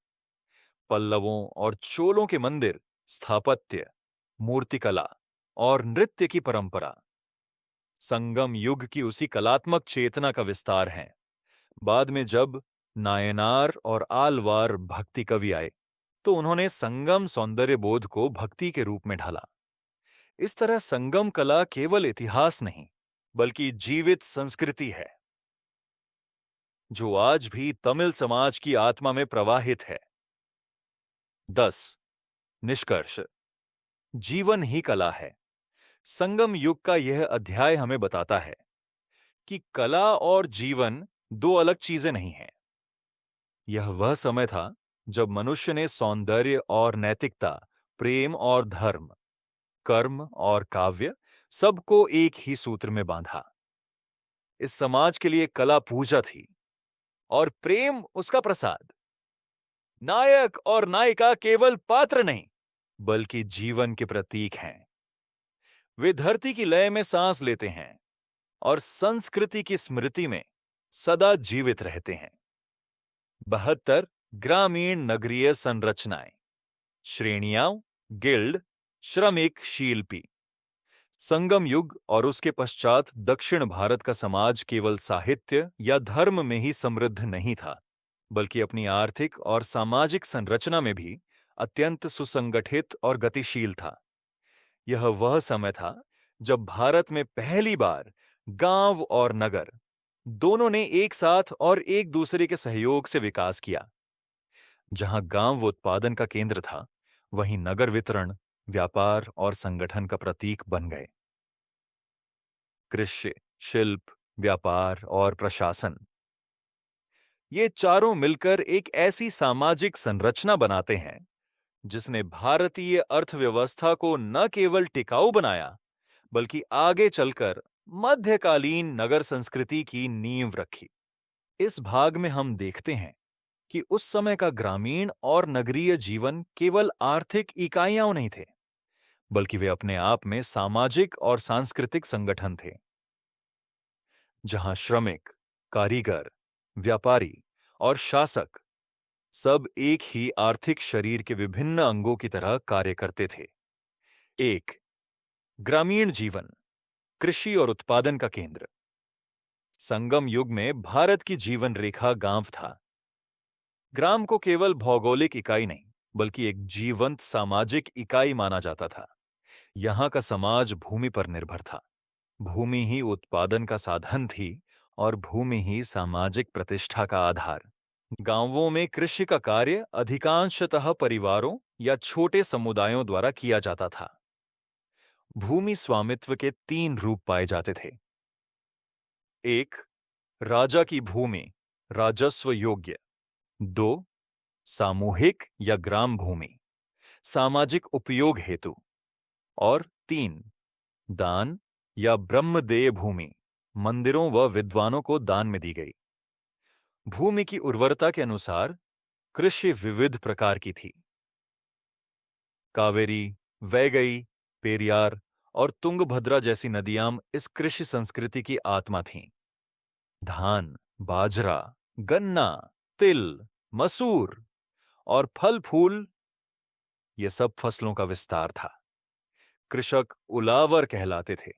पल्लवों और चोलों के मंदिर, स्थापत्य, मूर्तिकला और नृत्य की परंपरा संगम युग की उसी कलात्मक चेतना का विस्तार है। बाद में जब नायनार और आलवार भक्ति कवि आए, तो उन्होंने संगम सौंदर्य बोध को भक्ति के रूप में ढाला। इस तरह संगम कला केवल इतिहास नहीं, बल्कि जीवित संस्कृति है, जो आज भी तमिल समाज की आत्मा में प्रवाहित है। 10. निष्कर्ष। जीवन ही कला है। संगम युग का यह अध्याय हमें बताता है कि कला और जीवन दो अलग चीजें नहीं हैं। यह वह समय था जब मनुष्य ने सौंदर्य और नैतिकता, प्रेम और धर्म, कर्म और काव्य सबको एक ही सूत्र में बांधा। इस समाज के लिए कला पूजा थी और प्रेम उसका प्रसाद। नायक और नायिका केवल पात्र नहीं, बल्कि जीवन के प्रतीक हैं। वे धरती की लय में सांस लेते हैं और संस्कृति की स्मृति में सदा जीवित रहते हैं। 72 ग्रामीण नगरीय संरचनाएं, श्रेणियां, गिल्ड, श्रमिक, शिल्पी। संगम युग और उसके पश्चात दक्षिण भारत का समाज केवल साहित्य या धर्म में ही समृद्ध नहीं था, बल्कि अपनी आर्थिक और सामाजिक संरचना में भी अत्यंत सुसंगठित और गतिशील था। यह वह समय था जब भारत में पहली बार गांव और नगर दोनों ने एक साथ और एक दूसरे के सहयोग से विकास किया। जहां गांव उत्पादन का केंद्र था, वहीं नगर वितरण, व्यापार और संगठन का प्रतीक बन गए। कृषि, शिल्प, व्यापार और प्रशासन, ये चारों मिलकर एक ऐसी सामाजिक संरचना बनाते हैं जिसने भारतीय अर्थव्यवस्था को न केवल टिकाऊ बनाया, बल्कि आगे चलकर मध्यकालीन नगर संस्कृति की नींव रखी। इस भाग में हम देखते हैं कि उस समय का ग्रामीण और नगरीय जीवन केवल आर्थिक इकाइयां नहीं थे, बल्कि वे अपने आप में सामाजिक और सांस्कृतिक संगठन थे, जहां श्रमिक, कारीगर, व्यापारी और शासक सब एक ही आर्थिक शरीर के विभिन्न अंगों की तरह कार्य करते थे। 1. ग्रामीण जीवन, कृषि और उत्पादन का केंद्र। संगम युग में भारत की जीवन रेखा गांव था। ग्राम को केवल भौगोलिक इकाई नहीं, बल्कि एक जीवंत सामाजिक इकाई माना जाता था। यहाँ का समाज भूमि पर निर्भर था। भूमि ही उत्पादन का साधन थी और भूमि ही सामाजिक प्रतिष्ठा का आधार। गांवों में कृषि का कार्य अधिकांशतः परिवारों या छोटे समुदायों द्वारा किया जाता था। भूमि स्वामित्व के 3 रूप पाए जाते थे। 1. राजा की भूमि, राजस्व योग्य। 2. सामूहिक या ग्राम भूमि, सामाजिक उपयोग हेतु। और 3. दान या ब्रह्मदेय भूमि, मंदिरों व विद्वानों को दान में दी गई। भूमि की उर्वरता के अनुसार कृषि विविध प्रकार की थी। कावेरी, वैगई, पेरियार और तुंगभद्रा जैसी नदियां इस कृषि संस्कृति की आत्मा थीं। धान, बाजरा, गन्ना, तिल, मसूर और फल फूल, ये सब फसलों का विस्तार था। कृषक उलावर कहलाते थे।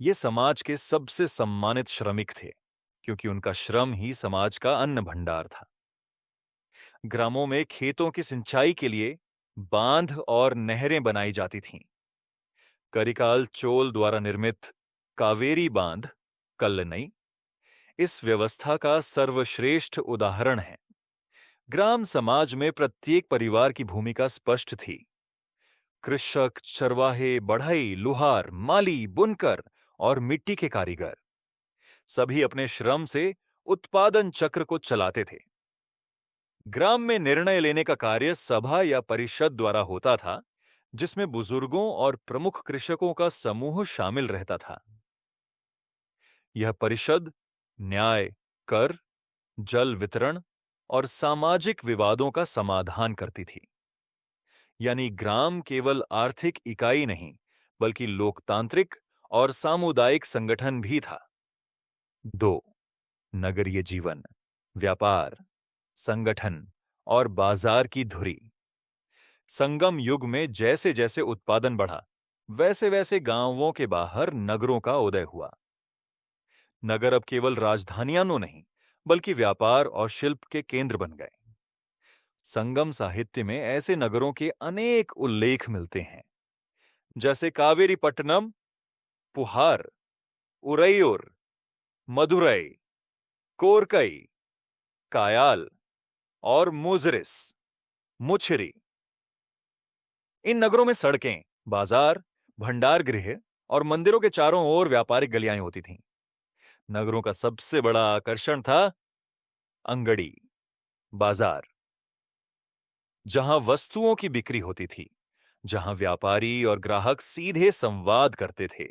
ये समाज के सबसे सम्मानित श्रमिक थे, क्योंकि उनका श्रम ही समाज का अन्न भंडार था। ग्रामों में खेतों की सिंचाई के लिए बांध और नहरें बनाई जाती थीं। करिकाल चोल द्वारा निर्मित कावेरी बांध, कल्लनई, इस व्यवस्था का सर्वश्रेष्ठ उदाहरण है। ग्राम समाज में प्रत्येक परिवार की भूमिका स्पष्ट थी। कृषक, चरवाहे, बढ़ई, लुहार, माली, बुनकर और मिट्टी के कारीगर, सभी अपने श्रम से उत्पादन चक्र को चलाते थे। ग्राम में निर्णय लेने का कार्य सभा या परिषद द्वारा होता था, जिसमें बुजुर्गों और प्रमुख कृषकों का समूह शामिल रहता था। यह परिषद न्याय, कर, जल वितरण और सामाजिक विवादों का समाधान करती थी। यानी ग्राम केवल आर्थिक इकाई नहीं, बल्कि लोकतांत्रिक और सामुदायिक संगठन भी था। 2. नगरीय जीवन, व्यापार, संगठन और बाजार की धुरी। संगम युग में जैसे जैसे उत्पादन बढ़ा, वैसे वैसे गांवों के बाहर नगरों का उदय हुआ। नगर अब केवल राजधानियां नहीं, बल्कि व्यापार और शिल्प के केंद्र बन गए। संगम साहित्य में ऐसे नगरों के अनेक उल्लेख मिलते हैं, जैसे कावेरीपट्टनम, पुहार, उरैयूर, मदुरई, कोरकई, कायाल और मुजरिस, मुछरी। इन नगरों में सड़कें, बाजार, भंडार गृह और मंदिरों के चारों ओर व्यापारिक गलियां होती थीं। नगरों का सबसे बड़ा आकर्षण था अंगड़ी, बाजार, जहां वस्तुओं की बिक्री होती थी, जहां व्यापारी और ग्राहक सीधे संवाद करते थे।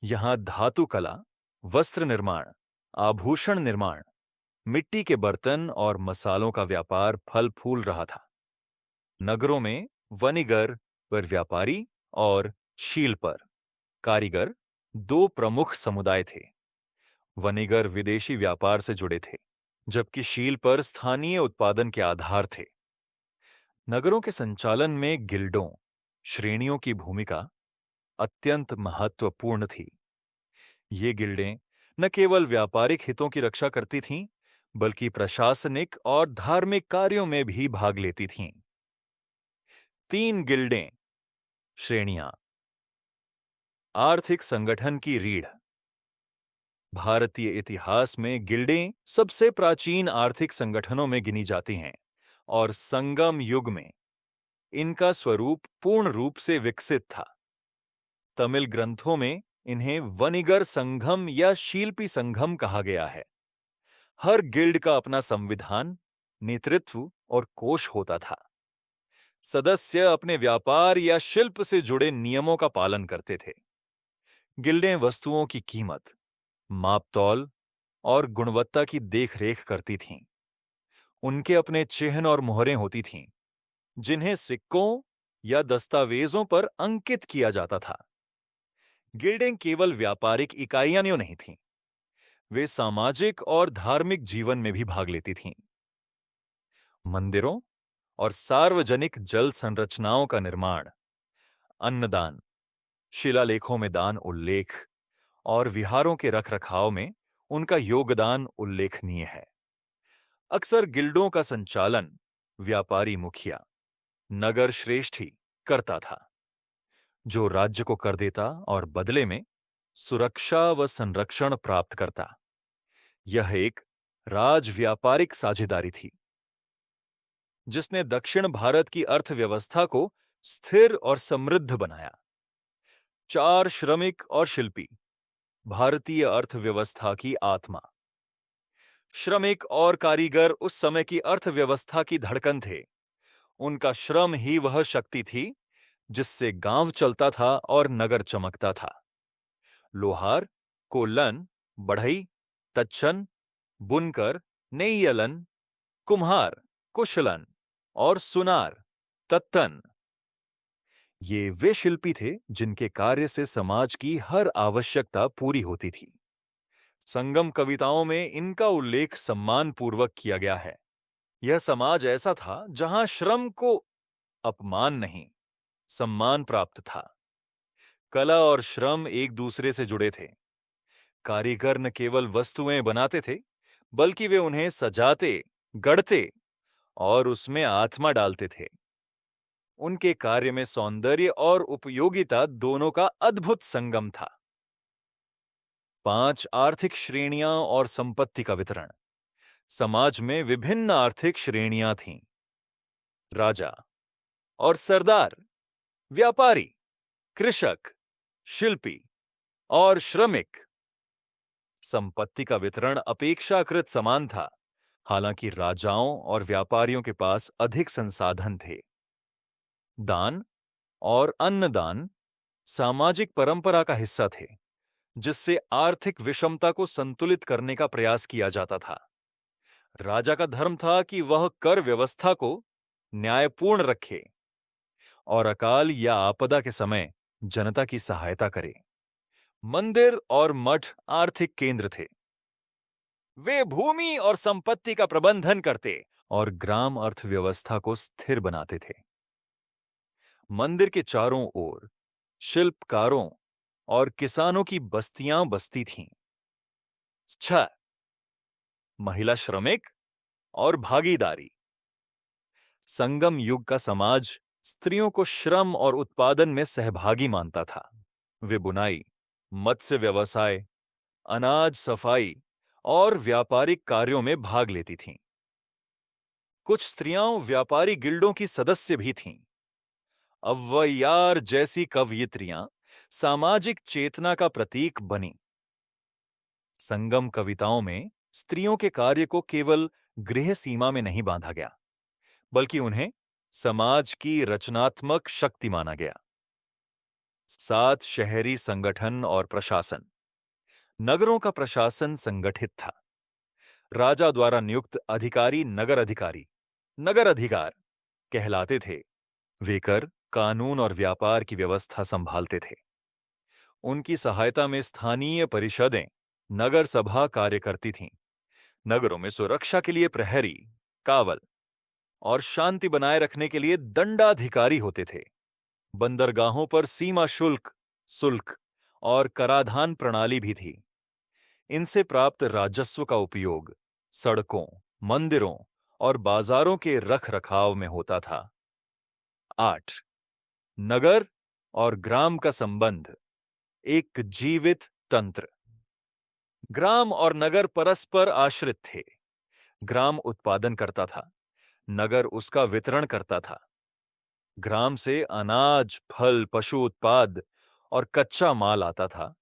यहां धातु कला, वस्त्र निर्माण, आभूषण निर्माण, मिट्टी के बर्तन और मसालों का व्यापार फल फूल रहा था। नगरों में वनिगर पर व्यापारी और शीलपर कारीगर 2 प्रमुख समुदाय थे। वनिगर विदेशी व्यापार से जुड़े थे, जबकि शीलपर स्थानीय उत्पादन के आधार थे। नगरों के संचालन में गिल्डों, श्रेणियों की भूमिका अत्यंत महत्वपूर्ण थी। ये गिल्डें न केवल व्यापारिक हितों की रक्षा करती थीं, बल्कि प्रशासनिक और धार्मिक कार्यों में भी भाग लेती थीं। 3 गिल्डें, श्रेणियां। आर्थिक संगठन की रीढ़। भारतीय इतिहास में गिल्डें सबसे प्राचीन आर्थिक संगठनों में गिनी जाती हैं और संगम युग में इनका स्वरूप पूर्ण रूप से विकसित था। तमिल ग्रंथों में इन्हें वनिगर संघम या शील्पी संघम कहा गया है। हर गिल्ड का अपना संविधान, नेतृत्व और कोष होता था। सदस्य अपने व्यापार या शिल्प से जुड़े नियमों का पालन करते थे। गिल्डें वस्तुओं की कीमत, मापतौल और गुणवत्ता की देखरेख करती थीं। उनके अपने चिन्ह और मोहरें होती थीं, जिन्हें सिक्कों या दस्तावेजों पर अंकित किया जाता था। गिल्डें केवल व्यापारिक इकाइयां नहीं थीं, वे सामाजिक और धार्मिक जीवन में भी भाग लेती थीं। मंदिरों और सार्वजनिक जल संरचनाओं का निर्माण, अन्नदान, शिलालेखों में दान उल्लेख और विहारों के रखरखाव में उनका योगदान उल्लेखनीय है। अक्सर गिल्डों का संचालन व्यापारी मुखिया, नगर श्रेष्ठ ही करता था, जो राज्य को कर देता और बदले में सुरक्षा व संरक्षण प्राप्त करता। यह एक राज व्यापारिक साझेदारी थी जिसने दक्षिण भारत की अर्थव्यवस्था को स्थिर और समृद्ध बनाया। चार श्रमिक और शिल्पी, भारतीय अर्थव्यवस्था की आत्मा। श्रमिक और कारीगर उस समय की अर्थव्यवस्था की धड़कन थे। उनका श्रम ही वह शक्ति थी जिससे गांव चलता था और नगर चमकता था। लोहार, कोल्लन, बढ़ई, तच्छन, बुनकर, नेय्यलन, कुम्हार, कुशलन और सुनार, तत्तन, ये वे शिल्पी थे जिनके कार्य से समाज की हर आवश्यकता पूरी होती थी। संगम कविताओं में इनका उल्लेख सम्मानपूर्वक किया गया है। यह समाज ऐसा था जहां श्रम को अपमान नहीं, सम्मान प्राप्त था। कला और श्रम एक दूसरे से जुड़े थे। कारीगर न केवल वस्तुएं बनाते थे, बल्कि वे उन्हें सजाते, गढ़ते और उसमें आत्मा डालते थे। उनके कार्य में सौंदर्य और उपयोगिता दोनों का अद्भुत संगम था। 5 आर्थिक श्रेणियां और संपत्ति का वितरण। समाज में विभिन्न आर्थिक श्रेणियां थीं। राजा और सरदार, व्यापारी, कृषक, शिल्पी और श्रमिक। संपत्ति का वितरण अपेक्षाकृत समान था, हालांकि राजाओं और व्यापारियों के पास अधिक संसाधन थे। दान और अन्नदान सामाजिक परंपरा का हिस्सा थे, जिससे आर्थिक विषमता को संतुलित करने का प्रयास किया जाता था। राजा का धर्म था कि वह कर व्यवस्था को न्यायपूर्ण रखे और अकाल या आपदा के समय जनता की सहायता करे। मंदिर और मठ आर्थिक केंद्र थे। वे भूमि और संपत्ति का प्रबंधन करते और ग्राम अर्थव्यवस्था को स्थिर बनाते थे। मंदिर के चारों ओर शिल्पकारों और किसानों की बस्तियां बसती थीं। 6 महिला श्रमिक और भागीदारी। संगम युग का समाज स्त्रियों को श्रम और उत्पादन में सहभागी मानता था। वे बुनाई, मत्स्य व्यवसाय, अनाज सफाई और व्यापारिक कार्यों में भाग लेती थीं। कुछ स्त्रियां व्यापारी गिल्डों की सदस्य भी थीं। अव्वैयार जैसी कवयित्रियां सामाजिक चेतना का प्रतीक बनी। संगम कविताओं में स्त्रियों के कार्य को केवल गृह सीमा में नहीं बांधा गया, बल्कि उन्हें समाज की रचनात्मक शक्ति माना गया। 7 शहरी संगठन और प्रशासन। नगरों का प्रशासन संगठित था। राजा द्वारा नियुक्त अधिकारी नगर अधिकार कहलाते थे। वे कर, कानून और व्यापार की व्यवस्था संभालते थे। उनकी सहायता में स्थानीय परिषदें, नगर सभा कार्य करती थीं। नगरों में सुरक्षा के लिए प्रहरी, कावल और शांति बनाए रखने के लिए दंडाधिकारी होते थे। बंदरगाहों पर सीमा शुल्क, सुल्क और कराधान प्रणाली भी थी। इनसे प्राप्त राजस्व का उपयोग सड़कों, मंदिरों और बाजारों के रख-रखाव में होता था। 8 नगर और ग्राम का संबंध, एक जीवित तंत्र। ग्राम और नगर परस्पर आश्रित थे। ग्राम उत्पादन करता था, नगर उसका वितरण करता था। ग्राम से अनाज, फल, पशु उत्पाद और कच्चा माल आता था।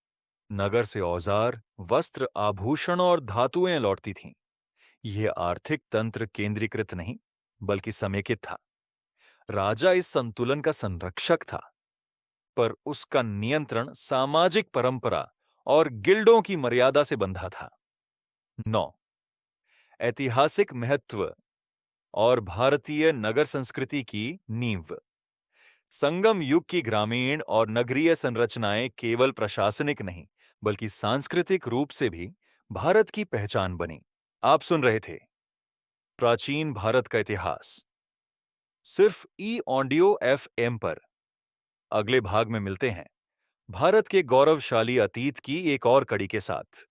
नगर से औजार, वस्त्र, आभूषण और धातुएं लौटती थीं। यह आर्थिक तंत्र केंद्रीकृत नहीं, बल्कि समेकित था। राजा इस संतुलन का संरक्षक था, पर उसका नियंत्रण सामाजिक परंपरा और गिल्डों की मर्यादा से बंधा था। 9 ऐतिहासिक महत्व और भारतीय नगर संस्कृति की नींव। संगम युग की ग्रामीण और नगरीय संरचनाएं केवल प्रशासनिक नहीं, बल्कि सांस्कृतिक रूप से भी भारत की पहचान बनी। आप सुन रहे थे प्राचीन भारत का इतिहास, सिर्फ ऑडियो FM पर। अगले भाग में मिलते हैं भारत के गौरवशाली अतीत की एक और कड़ी के साथ।